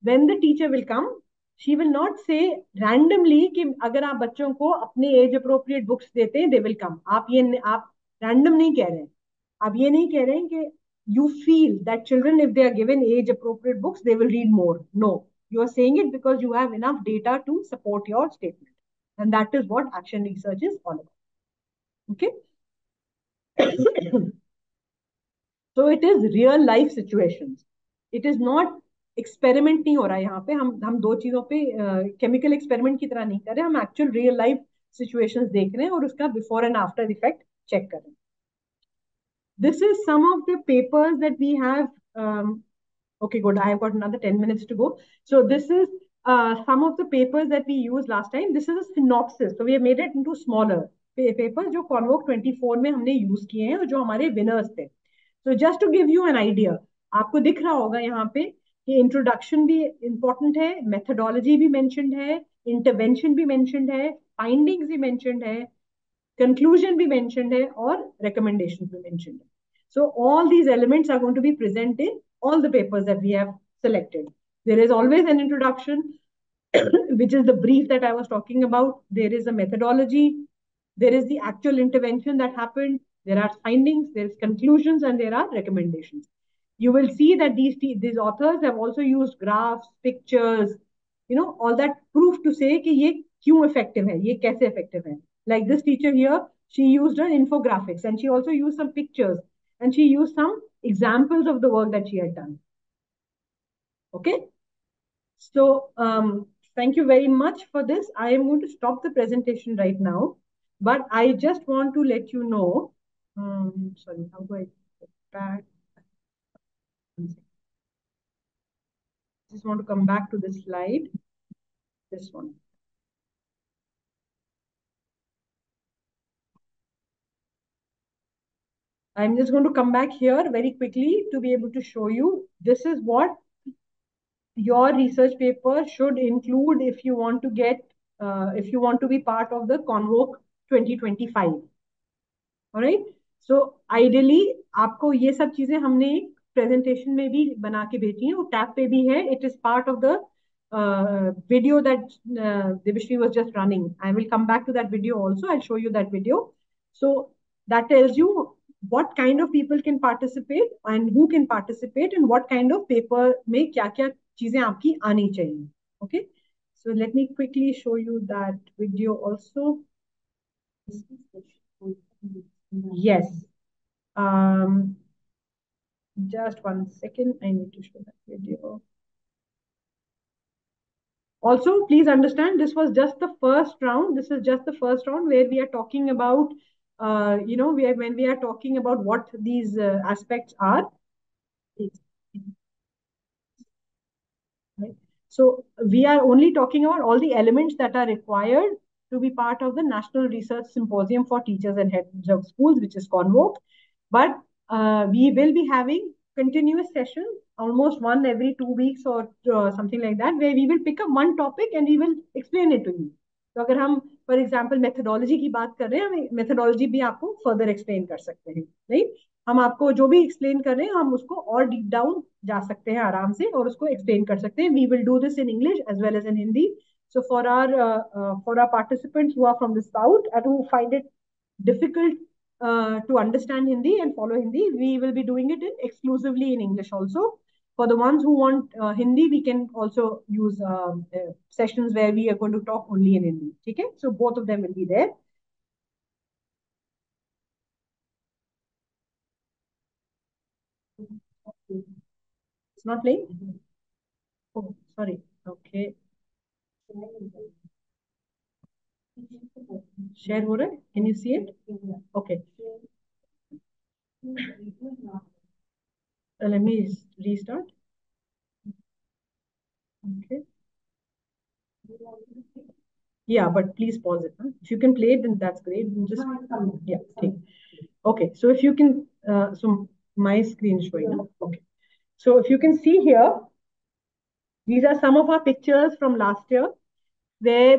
When the teacher will come, she will not say randomly कि अगर आप बच्चों को अपने age appropriate books देते हैं, they will come. आप random नहीं कह रहे हैं. आप ये नहीं कह रहे हैं कि you feel that children, if they are given age appropriate books, they will read more. No, you are saying it because you have enough data to support your statement. And that is what action research is all about. Okay. So it is real life situations. It is not experiment नहीं हो रहा है यहाँ पे हम दो चीजों पे केमिकल एक्सपेरिमेंट की तरह नहीं कर रहे हम एक्चुअल रियल लाइफ सिचुएशंस देख रहे हैं और उसका before and after effect check कर रहे हैं this is some of the papers that we have okay good I have got another 10 minutes to go so this is some of the papers that we used last time this is a synopsis so we have made it into smaller papers जो Convoke 24 में हमने use किए हैं और जो हमारे winners थे so just to give you an idea आपको दिख रहा होगा यहाँ पे कि इंट्रोडक्शन भी इंपॉर्टेंट है मेथोडोलॉजी भी मेंशन्ड है इंटरवेंशन भी मेंशन्ड है फाइंडिंग्स भी मेंशन्ड है conclusion भी mentioned है और recommendations भी mentioned है. So all these elements are going to be present in all the papers that we have selected. There is always an introduction, which is the brief that I was talking about. There is a methodology. There is the actual intervention that happened. There are findings, there is conclusions, and there are recommendations. You will see that these authors have also used graphs, pictures, all that proof to say कि ये क्यों effective है, ये कैसे effective है. Like this teacher here, she used an infographics and she also used some pictures and she used some examples of the work that she had done. Okay. So thank you very much for this. I am going to stop the presentation right now, but I just want to let you know. Sorry, how do I get back? Just want to come back to this slide. This one. I'm just going to come back here very quickly to be able to show you. This is what your research paper should include if you want to if you want to be part of the Convoke 2025. All right. So ideally आपको ये सब चीजें हमने presentation में भी बना के भेजी हैं, वो tab पे भी है. It is part of the video that Debashri was just running. I will come back to that video also. I'll show you that video. So that tells you what kind of people can participate and who can participate and what kind of paper में क्या क्या चीजें आपकी आनी चाहिए. Okay. So let me quickly show you that video also. Yes. Just 1 second. I need to show that video. Also, please understand this was just the first round. This is just the first round where we are talking about, when we are talking about what these aspects are. Right? So we are only talking about all the elements that are required to be part of the National Research Symposium for Teachers and Heads of Schools, which is Convoke. But we will be having continuous sessions, almost one every 2 weeks or something like that, where we will pick up one topic and we will explain it to you. तो अगर हम for example methodology की बात कर रहे हैं, हम methodology भी आपको फर्दर एक्सप्लेन कर सकते हैं. नहीं, हम आपको जो भी एक्सप्लेन कर रहे हैं हम उसको और डीप डाउन जा सकते हैं आराम से और उसको एक्सप्लेन कर सकते हैं. We will do this in English as well as in Hindi. So for our participants who are from the south and who find it difficult to understand Hindi and follow Hindi, we will be doing it exclusively in English also. For the ones who want Hindi, we can also use sessions where we are going to talk only in Hindi. Okay? So both of them will be there. It's not playing? Oh, sorry. Okay. Share हो रहा है? Can you see it? Okay. Let me restart. Okay. Yeah, but please pause it. Huh? If you can play it, then that's great. Just yeah. Okay. So if you can, so my screen is showing now. Okay. So if you can see here, these are some of our pictures from last year, where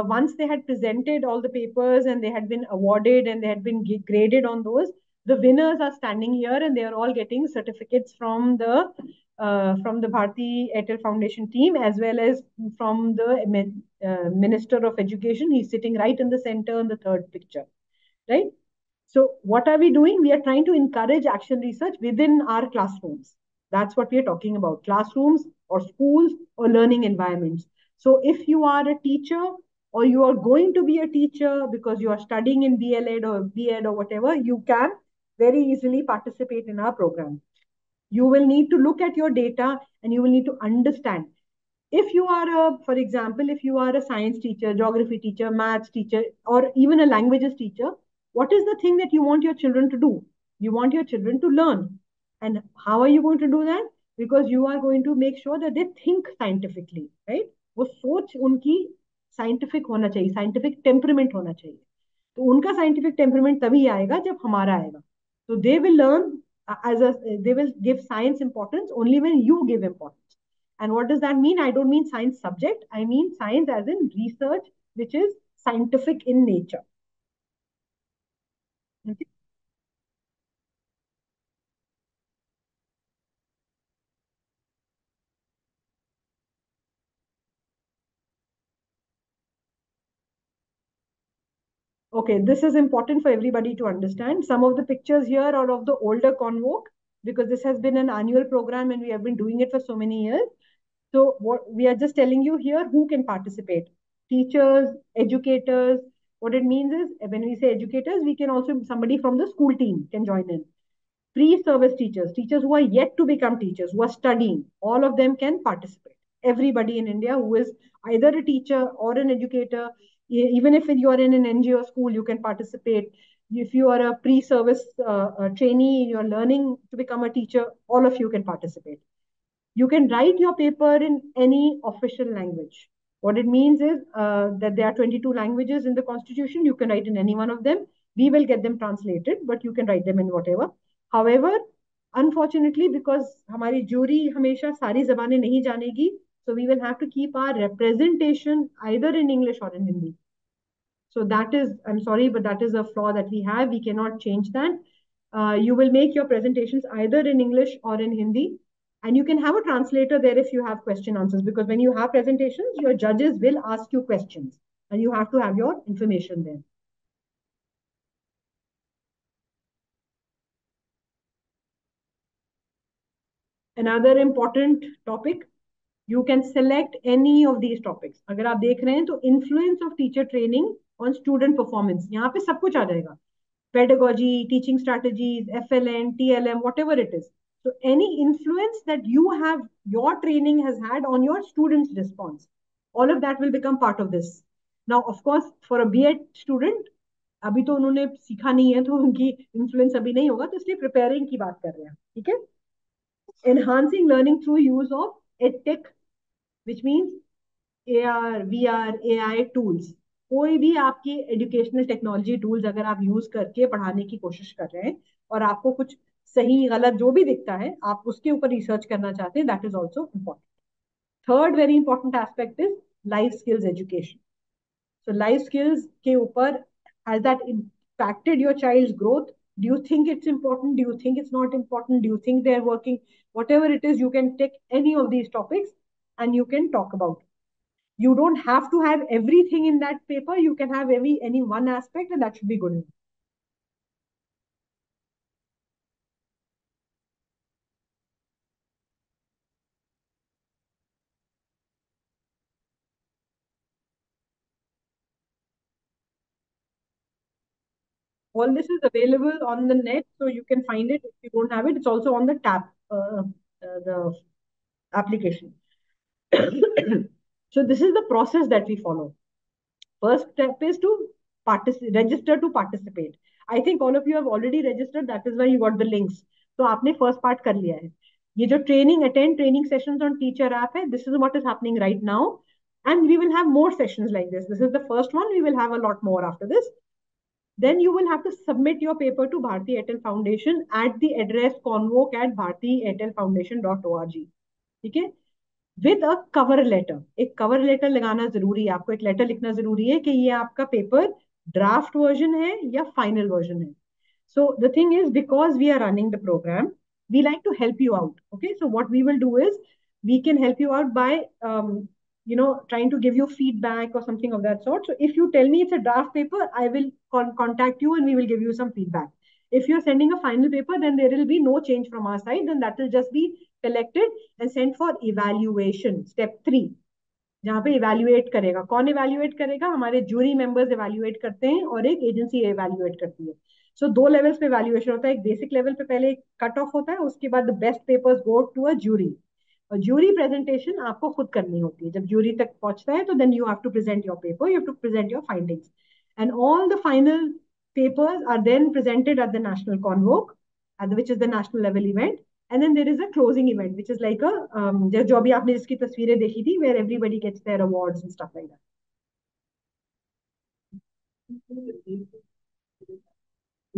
once they had presented all the papers and they had been awarded and they had been graded on those, the winners are standing here and they are all getting certificates from the Bharti Airtel Foundation team as well as from the Minister of Education. He's sitting right in the center in the third picture, right? So what are we doing? We are trying to encourage action research within our classrooms. That's what we are talking about, classrooms or schools or learning environments. So if you are a teacher or you are going to be a teacher because you are studying in DLED or B.Ed or whatever, you can very easily participate in our program. You will need to look at your data and you will need to understand. If you are for example, if you are a science teacher, geography teacher, maths teacher, or even a languages teacher, what is the thing that you want your children to do? You want your children to learn. And how are you going to do that? Because you are going to make sure that they think scientifically, right? वो सोच उनकी scientific होना चाहिए, scientific temperament होना चाहिए. तो उनका scientific temperament तभी आएगा जब हमारा आएगा. So they will learn they will give science importance only when you give importance. And what does that mean? I don't mean science subject. I mean science as in research, which is scientific in nature. Okay. Okay, this is important for everybody to understand. Some of the pictures here are of the older Convoke because this has been an annual program and we have been doing it for so many years. So what we are just telling you here who can participate. Teachers, educators. What it means is when we say educators, we can also somebody from the school team can join in. Pre-service teachers, teachers who are yet to become teachers, who are studying, all of them can participate. Everybody in India who is either a teacher or an educator, even if you are in an NGO school, you can participate. If you are a pre-service trainee, you're learning to become a teacher, all of you can participate. You can write your paper in any official language. What it means is that there are 22 languages in the constitution. You can write in any one of them. We will get them translated, but you can write them in whatever. However, unfortunately, because हमारी jury हमेशा सारी ज़बानें नहीं जानेगी, so we will have to keep our representation either in English or in Hindi. So that is, I'm sorry, but that is a flaw that we have. We cannot change that. You will make your presentations either in English or in Hindi. And you can have a translator there if you have question answers, because when you have presentations, your judges will ask you questions and you have to have your information there. Another important topic, you can select any of these topics. अगर आप देख रहे हैं तो influence of teacher training on student performance, यहाँ पे सब कुछ आ जाएगा. Pedagogy, teaching strategies, FLN, TLM, whatever it is. So any influence that you have, your training has had on your students' response, all of that will become part of this. Now, of course, for a B.Ed student, अभी तो उन्होंने सीखा नहीं है तो उनकी influence अभी नहीं होगा, तो इसलिए प्रिपेयरिंग की बात कर रहे हैं. ठीक है. Enhancing learning through use of edtech, which means AR, VR, AI tools. कोई भी आपकी एजुकेशनल टेक्नोलॉजी टूल्स अगर आप यूज करके पढ़ाने की कोशिश कर रहे हैं और आपको कुछ सही गलत जो भी दिखता है आप उसके ऊपर रिसर्च करना चाहते हैं, that is also important. Third very important aspect is life skills education. So life skills के ऊपर has that impacted your child's growth? Do you think it's important? Do you think it's not important? Do you think they're working? Whatever it is, you can take any of these topics and you can talk about. You don't have to have everything in that paper. You can have any one aspect and that should be good enough. All this is available on the net, so you can find it. If you don't have it, it's also on the tab, the application. So this is the process that we follow. First step is to register to participate. I think all of you have already registered. That is why you got the links. So आपने first part कर लिया है. ये जो attend training sessions on teacher app है, this is what is happening right now. And we will have more sessions like this. This is the first one. We will have a lot more after this. Then you will have to submit your paper to Bharti Airtel Foundation at the address convoke@bhartiairtelfoundation.org. ठीक है. With a cover letter. एक cover letter लगाना जरूरी है. आपको एक letter लिखना जरूरी है कि ये आपका पेपर ड्राफ्ट वर्जन है या फाइनल वर्जन है. So the thing is, because we are running the program, we like to help you out. Okay, so what we will do is we can help you out by trying to give you feedback or something of that sort. So if you tell me it's a draft paper, I will contact you and we will give you some feedback. If you're sending a final paper, then there will be no change from our side. Then that will just be collected and sent for evaluation. Step 3, जहाँ पे evaluate करेगा. कौन evaluate करेगा? हमारे jury members evaluate करते हैं और एक एजेंसी इवेल्युएट करती है. सो दो लेवल्स पे इवेल्युएशन होता है. एक बेसिक लेवल पे पहले कट ऑफ होता है, उसके बाद the best papers go to a jury. और जूरी प्रेजेंटेशन आपको खुद करनी होती है. जब जूरी तक पहुंचता है तो then you have to present your paper, you have to present your findings, and all the final papers are then presented at the national convoke, which is the national level event. And then there is a closing event, which is like a जो अभी आपने जिसकी तस्वीरें देखी थी, where everybody gets their awards and stuff like that.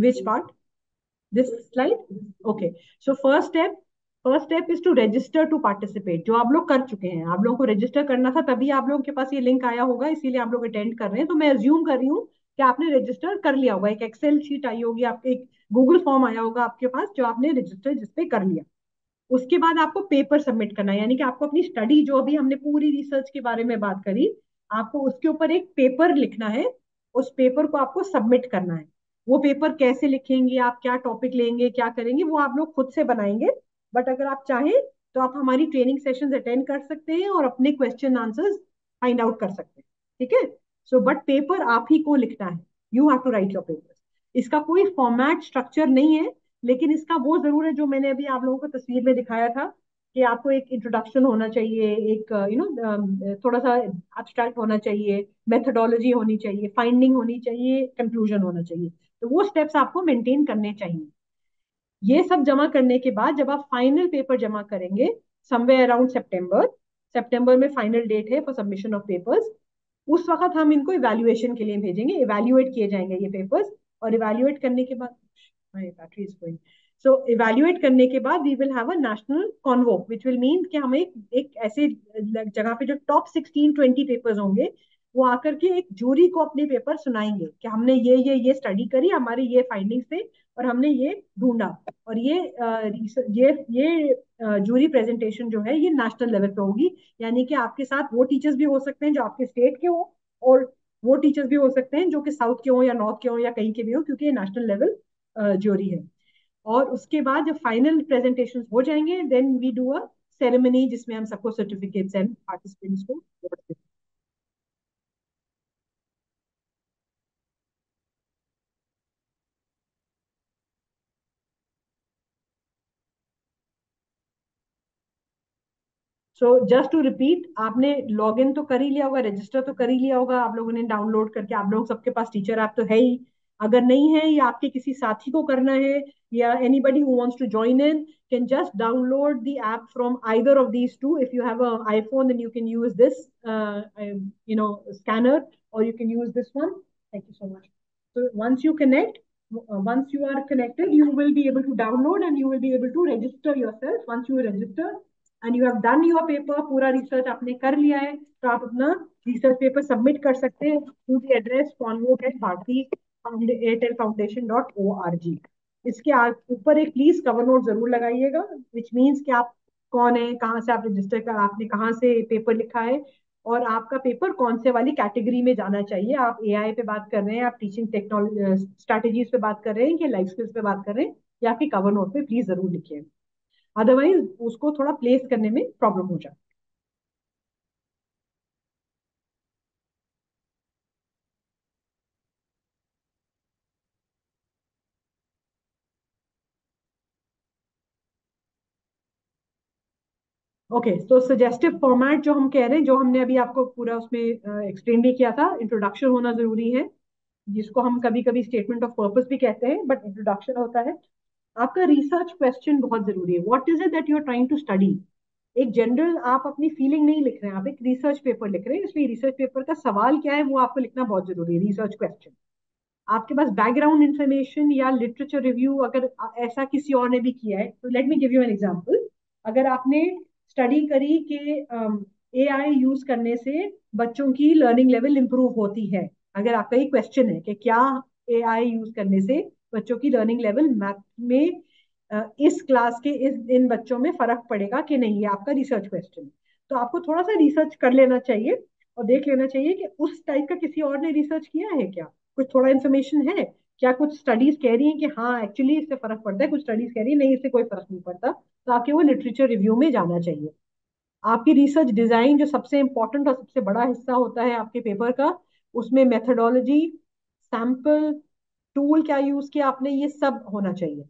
Which part? This slide? Okay. So first step is to register to participate. जो आप लोग कर चुके हैं, आप लोगों को register करना था, तभी आप लोगों के पास ये link आया होगा, इसीलिए आप लोग attend कर रहे हैं. तो मैं assume कर रही हूँ कि आपने रजिस्टर कर लिया होगा, एक एक्सेल शीट आई होगी आपके, एक गूगल फॉर्म आया होगा आपके पास जो आपने रजिस्टर जिसपे कर लिया। उसके बाद आपको पेपर सबमिट करना है, यानी कि आपको अपनी स्टडी जो अभी हमने पूरी रिसर्च के बारे में बात करी, आपको उसके ऊपर एक पेपर लिखना है। उस पेपर को आपको सबमिट करना है। वो पेपर कैसे लिखेंगे, आप क्या टॉपिक लेंगे, क्या करेंगे, वो आप लोग खुद से बनाएंगे। बट अगर आप चाहें तो आप हमारी ट्रेनिंग सेशंस अटेंड कर सकते हैं और अपने क्वेश्चन आंसर्स फाइंड आउट कर सकते हैं। ठीक है। सो बट पेपर आप ही को लिखना है। You have to write your paper. इसका कोई फॉर्मेट स्ट्रक्चर नहीं है, लेकिन इसका वो जरूर है जो मैंने अभी आप लोगों को तस्वीर में दिखाया था, कि आपको एक इंट्रोडक्शन होना चाहिए, एक थोड़ा सा एब्स्ट्रैक्ट होना चाहिए, मेथोडोलॉजी होनी चाहिए, फाइंडिंग होनी चाहिए, कंक्लूजन होना चाहिए। तो वो स्टेप्स आपको मेंटेन करने चाहिए। ये सब जमा करने के बाद जब आप फाइनल पेपर जमा करेंगे, समवेयर अराउंड सितंबर, सितंबर में फाइनल डेट है फॉर सबमिशन ऑफ पेपर्स, उस वक्त हम इनको इवैल्यूएशन के लिए भेजेंगे, इवैल्यूएट किए जाएंगे ये पेपर्स। और इवैल्यूएट करने के बाद my battery is going. So evaluate करने के बाद we will have a national convoke, which will mean कि हम एक ऐसे जगह पे जो टॉप 16-20 पेपर्स होंगे, वो आकर के एक जूरी को अपने पेपर सुनाएंगे कि हमने ये स्टडी करी, हमारे ये फाइंडिंग्स थे, और हमने ये ढूंढा। और ये जूरी प्रेजेंटेशन जो है ये नेशनल लेवल पे होगी। यानी कि आपके साथ वो टीचर्स भी हो सकते हैं जो आपके स्टेट के हो, और वो टीचर्स भी हो सकते हैं जो कि साउथ के हो या नॉर्थ के हो या कहीं के भी हो, क्योंकि ये नेशनल लेवल ज्यूरी है। और उसके बाद जब फाइनल प्रेजेंटेशन हो जाएंगे, then we do a ceremony जिसमें हम सबको सर्टिफिकेट्स एंड पार्टिसिपेंट्स को award देते हैं। सो जस्ट टू रिपीट, आपने लॉग इन तो कर ही लिया होगा, रजिस्टर तो कर ही लिया होगा आप लोगों ने डाउनलोड करके, आप लोग सबके पास टीचर ऐप तो है ही। अगर नहीं है या आपके किसी साथी को करना है, या anybody who wants to join in can just download the app from either of these two. If you have a iPhone then you can use this scanner, or you can use this one. Thank you so much. So once you are connected, you will be able to download and you will be able to register yourself. Once you register and you have done your paper, पूरा research आपने कर लिया है, तो आप अपना research paper submit कर सकते हैं to the address convoke@bharti airtel foundation.org। इसके ऊपर एक प्लीज कवर नोट जरूर लगाइएगा, विच मीन्स कि आप कौन है, कहाँ से आप रजिस्टर कर, आपने कहाँ से पेपर लिखा है, और आपका पेपर कौन से वाली कैटेगरी में जाना चाहिए। आप एआई पे बात कर रहे हैं, आप टीचिंग टेक्नोलॉजी स्ट्रैटेजीज पे बात कर रहे हैं, कि लाइफ स्किल्स पे बात कर रहे हैं, या फिर कवर नोट पे प्लीज जरूर लिखिए। अदरवाइज उसको थोड़ा प्लेस करने में प्रॉब्लम हो जाए। ओके, तो सजेस्टिव फॉर्मेट जो हम कह रहे हैं, जो हमने अभी आपको पूरा उसमें एक्सप्लेन भी किया था, इंट्रोडक्शन होना जरूरी है, जिसको हम कभी कभी स्टेटमेंट ऑफ पर्पस भी कहते हैं, बट इंट्रोडक्शन होता है। आपका रिसर्च क्वेश्चन बहुत जरूरी है, what is it that you are trying to study. एक जनरल आप अपनी फीलिंग नहीं लिख रहे हैं, आप एक रिसर्च पेपर लिख रहे हैं, इसलिए रिसर्च पेपर का सवाल क्या है वो आपको लिखना बहुत जरूरी है, रिसर्च क्वेश्चन। आपके पास बैकग्राउंड इंफॉर्मेशन या लिटरेचर रिव्यू अगर ऐसा किसी और ने भी किया है, तो let me give you an example. अगर आपने स्टडी करी कि एआई यूज करने से बच्चों की लर्निंग लेवल इंप्रूव होती है, अगर आपका ये क्वेश्चन है कि क्या एआई यूज करने से बच्चों की लर्निंग लेवल मैथ में इस क्लास के इस इन बच्चों में फर्क पड़ेगा कि नहीं, ये आपका रिसर्च क्वेश्चन है। तो आपको थोड़ा सा रिसर्च कर लेना चाहिए और देख लेना चाहिए कि उस टाइप का किसी और ने रिसर्च किया है क्या, कुछ थोड़ा इन्फॉर्मेशन है क्या, कुछ स्टडीज कह रही हैं कि हाँ एक्चुअली इससे फर्क पड़ता है, कुछ स्टडीज कह रही है नहीं इससे कोई फर्क नहीं पड़ता, तो आपके वो लिटरेचर रिव्यू में जाना चाहिए। आपकी रिसर्च डिजाइन जो सबसे इंपॉर्टेंट और सबसे बड़ा हिस्सा होता है आपके पेपर का, उसमें मेथोडोलॉजी, सैंपल, टूल क्या यूज किया आपने, ये सब होना चाहिए।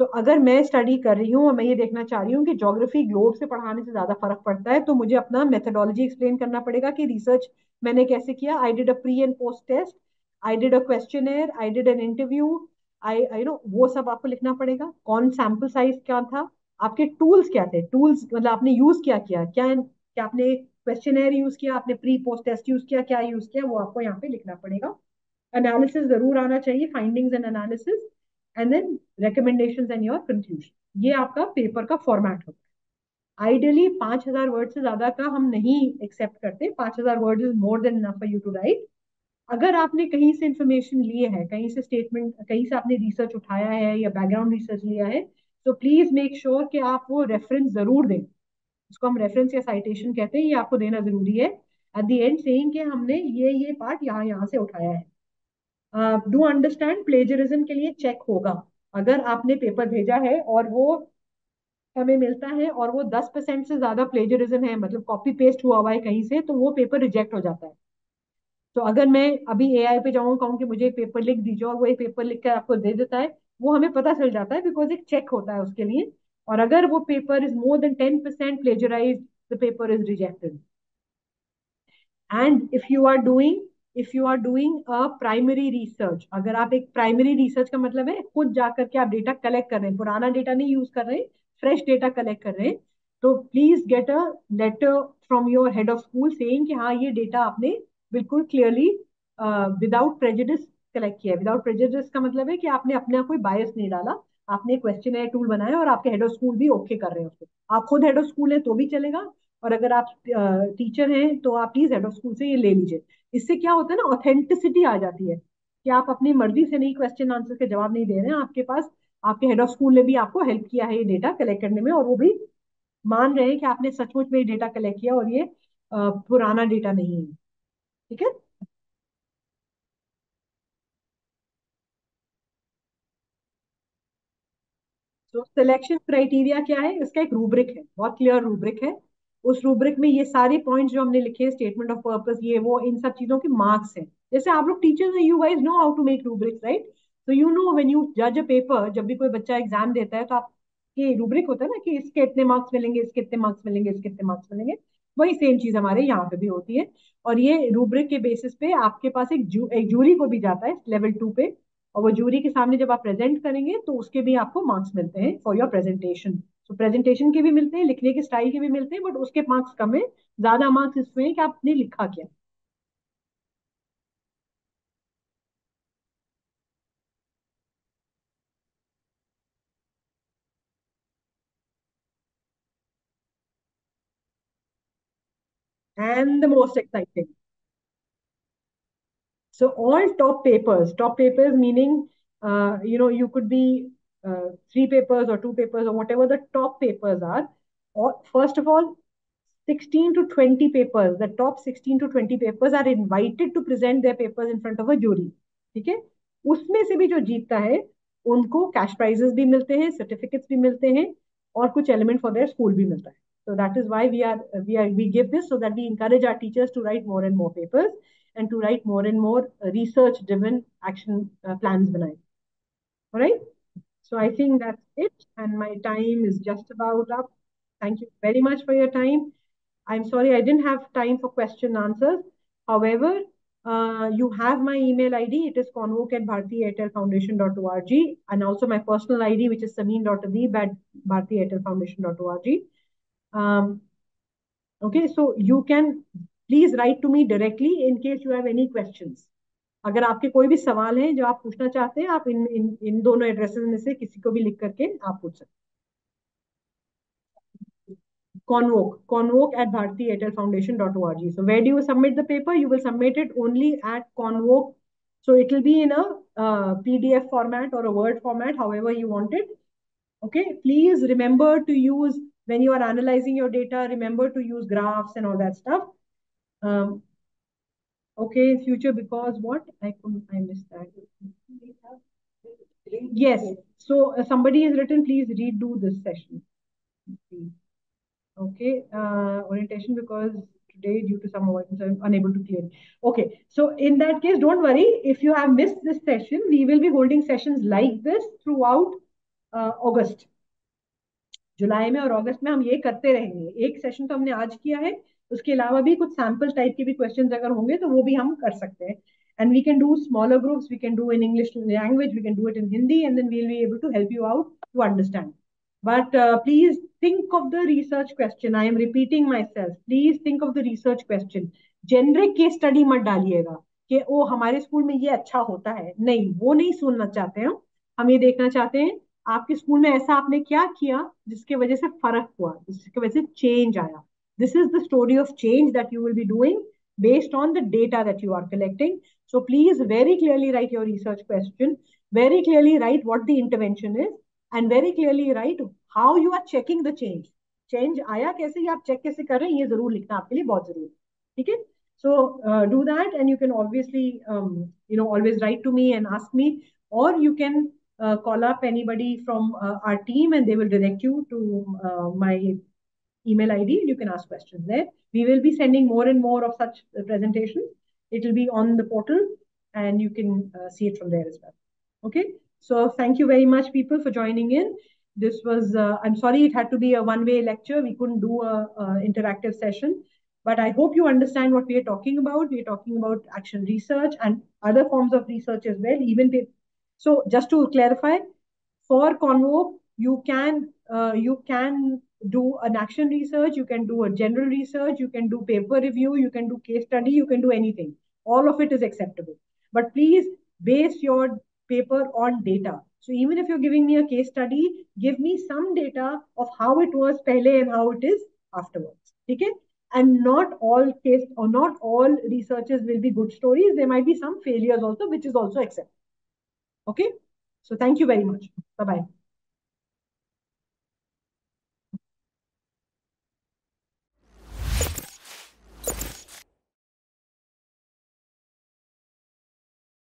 तो अगर मैं स्टडी कर रही हूँ और मैं ये देखना चाह रही हूँ कि ज्योग्राफी ग्लोब से पढ़ाने से ज्यादा फर्क पड़ता है, तो मुझे अपना मेथोडोलॉजी एक्सप्लेन करना पड़ेगा कि रिसर्च मैंने कैसे किया। I did a pre and post test, I did a questionnaire, I did an interview, I know वो सब आपको लिखना पड़ेगा। कौन सैंपल साइज क्या था, आपके टूल्स क्या थे, टूल्स मतलब आपने यूज क्या किया, क्या क्या आपने क्वेश्चनेयर यूज किया, आपने प्री पोस्ट टेस्ट यूज किया, क्या यूज किया, वो आपको यहाँ पे लिखना पड़ेगा। एनालिसिस जरूर आना चाहिए, findings and analysis, and then recommendations and your conclusion. ये आपका पेपर का फॉर्मेट होता है। आइडियली 5,000 वर्ड से ज्यादा का हम नहीं एक्सेप्ट करते, 5,000 word is more than enough for you to write. अगर आपने कहीं से इंफॉर्मेशन ली है, कहीं से स्टेटमेंट, कहीं से आपने रिसर्च उठाया है या बैकग्राउंड रिसर्च लिया है, तो प्लीज मेक श्योर कि आप वो रेफरेंस जरूर दें। उसको हम रेफरेंस या साइटेशन कहते हैं, ये आपको देना जरूरी है एट द एंड, सेइंग कि हमने ये पार्ट यहाँ यहाँ से उठाया है। डू अंडरस्टैंड, प्लेजरिज्म के लिए चेक होगा। अगर आपने पेपर भेजा है और वो हमें मिलता है और वो 10% से ज्यादा प्लेजरिज्म है, मतलब कॉपी पेस्ट हुआ हुआ है कहीं से, तो वो पेपर रिजेक्ट हो जाता है। तो अगर मैं अभी एआई पे जाऊँ, कहूँ कि मुझे एक पेपर लिख दीजिए, और वो एक पेपर लिख कर आपको दे देता है, वो हमें पता चल जाता है, बिकॉज एक चेक होता है उसके लिए। और अगर वो paper is more than 10% plagiarise, the paper is rejected. And if you are doing a primary research, अगर आप एक प्राइमरी रिसर्च का मतलब है खुद जाकर के आप डेटा कलेक्ट कर रहे हैं, पुराना डेटा नहीं यूज कर रहे हैं, फ्रेश डेटा कलेक्ट कर रहे हैं, तो please get a letter from your head of school saying कि हाँ, ये डेटा आपने बिल्कुल क्लियरली विदाउट प्रेजुडिस कलेक्ट किया है। विदाउट प्रेजुडिस का मतलब है कि आपने अपने कोई बायस नहीं डाला, आपने क्वेश्चन टूल बनाया और आपके हेड ऑफ स्कूल भी ओके कर रहे हैं उसको। आप खुद हेड ऑफ स्कूल है तो भी चलेगा, और अगर आप टीचर हैं तो आप प्लीज हेड ऑफ स्कूल से ये ले लीजिए। इससे क्या होता है ना, ऑथेंटिसिटी आ जाती है कि आप अपनी मर्जी से नहीं क्वेश्चन आंसर के जवाब नहीं दे रहे हैं, आपके पास आपके हेड ऑफ स्कूल ने भी आपको हेल्प किया है ये डेटा कलेक्ट करने में, और वो भी मान रहे हैं कि आपने सचमुच में ये डेटा कलेक्ट किया और ये पुराना डेटा नहीं है। ठीक है। तो सिलेक्शन क्राइटेरिया क्या है, इसका एक रूब्रिक है, बहुत क्लियर रूब्रिक है। उस रूब्रिक में ये सारे पॉइंट्स जो हमने लिखे, स्टेटमेंट ऑफ पर्पस, ये वो, इन सब चीजों के मार्क्स हैं। जैसे आप लोग टीचर्स हैं, you guys know how to make rubrics, right? तो यू नो व्हेन यू जज अ पेपर, जब भी कोई बच्चा एग्जाम देता है तो आप, ये रूब्रिक होता है ना कि इसके इतने मार्क्स मिलेंगे, इसके इतने मार्क्स मिलेंगे, इसके इतने मार्क्स मिलेंगे। वही सेम चीज हमारे यहाँ पे भी होती है। और ये रूब्रिक के बेसिस पे आपके पास एक जूरी को भी जाता है लेवल 2 पे, और वो जूरी के सामने जब आप प्रेजेंट करेंगे तो उसके भी आपको मार्क्स मिलते हैं फॉर योर प्रेजेंटेशन। तो प्रेजेंटेशन के भी मिलते हैं, लिखने के स्टाइल के भी मिलते हैं, बट उसके मार्क्स कम है। ज्यादा मार्क्स इसमें है कि आपने लिखा क्या। And the most exciting, so all top papers meaning, you could be three papers or two papers or whatever the top papers are. Or first of all, 16 to 20 papers, the top 16 to 20 papers are invited to present their papers in front of a jury. ठीक है। उसमें से भी जो जीतता है उनको cash prices भी मिलते हैं, सर्टिफिकेट्स भी मिलते हैं, और कुछ एलिमेंट फॉर देयर स्कूल भी मिलता है। So that is why we give this, so that we encourage our teachers to write more and more papers and to write more and more research driven action plans बनाए। All right, so I think that's it, and my time is just about up. Thank you very much for your time. I'm sorry I didn't have time for question answers. However, you have my email ID. It is convoke at bharti@airtelfoundation.org, and also my personal ID, which is sameen.adib at bharti@airtelfoundation.org. Um, okay, so you can please write to me directly in case you have any questions. अगर आपके कोई भी सवाल हैं जो आप पूछना चाहते हैं, आप इन दोनों एड्रेसेस में से किसी को भी लिख करके आप पूछ सकते हैं। Convoke at bharti@airtelfoundation.org. So where do you submit the paper? You will submit it only at Convoke. So it will be in a PDF format or a Word format, however you want it. Okay, please remember to use, when you are analyzing your data, remember to use graphs and all that stuff. Um, okay, future, because what? I missed that. Yes. So somebody has written, please redo this session. Okay. Orientation, because today due to some avoidance I'm unable to clear. Okay. So in that case, don't worry. If you have missed this session, we will be holding sessions like this throughout August. जुलाई में और अगस्त में हम ये करते रहेंगे। एक session तो हमने आज किया है, उसके अलावा भी कुछ सैंपल टाइप के भी क्वेश्चंस अगर होंगे तो वो भी हम कर सकते हैं। And we can do smaller groups, we can do in English language, we can do it in Hindi, and then we will be able to help you out to understand. But please think of the research question. I am repeating myself, please think of the research question. Generic case study मत डालिएगा कि ओ हमारे school में ये अच्छा होता है, नहीं, वो नहीं सुनना चाहते हैं हम ये देखना चाहते हैं आपके स्कूल में ऐसा आपने क्या किया जिसके वजह से फर्क हुआ, जिसकी वजह से चेंज आया। This is the story of change that you will be doing. based on the data that you are collecting. So please very clearly write your research question, very clearly write what the intervention is, and very clearly write how you are checking the change. Change आया कैसे या आप check कैसे कर रहे हैं, ये जरूर लिखना आपके लिए बहुत जरूरी है. ठीक है. So do that, and you can obviously always write to me and ask me, or you can call up anybody from our team and they will direct you to my email ID. You can ask questions there. We will be sending more and more of such presentations. It will be on the portal and you can see it from there as well. Okay. So thank you very much, people, for joining in. This was, I'm sorry it had to be a one-way lecture. We couldn't do a interactive session, but I hope you understand what we are talking about. We are talking about action research and other forms of research as well. So just to clarify, for Convoke, you can do an action research, you can do a general research, you can do paper review, you can do case study, you can do anything. All of it is acceptable. But please base your paper on data. So even if you're giving me a case study, give me some data of how it was pehle and how it is afterwards. Okay? And not all case or not all researches will be good stories. There might be some failures also, which is also acceptable. Okay? So thank you very much. Bye-bye.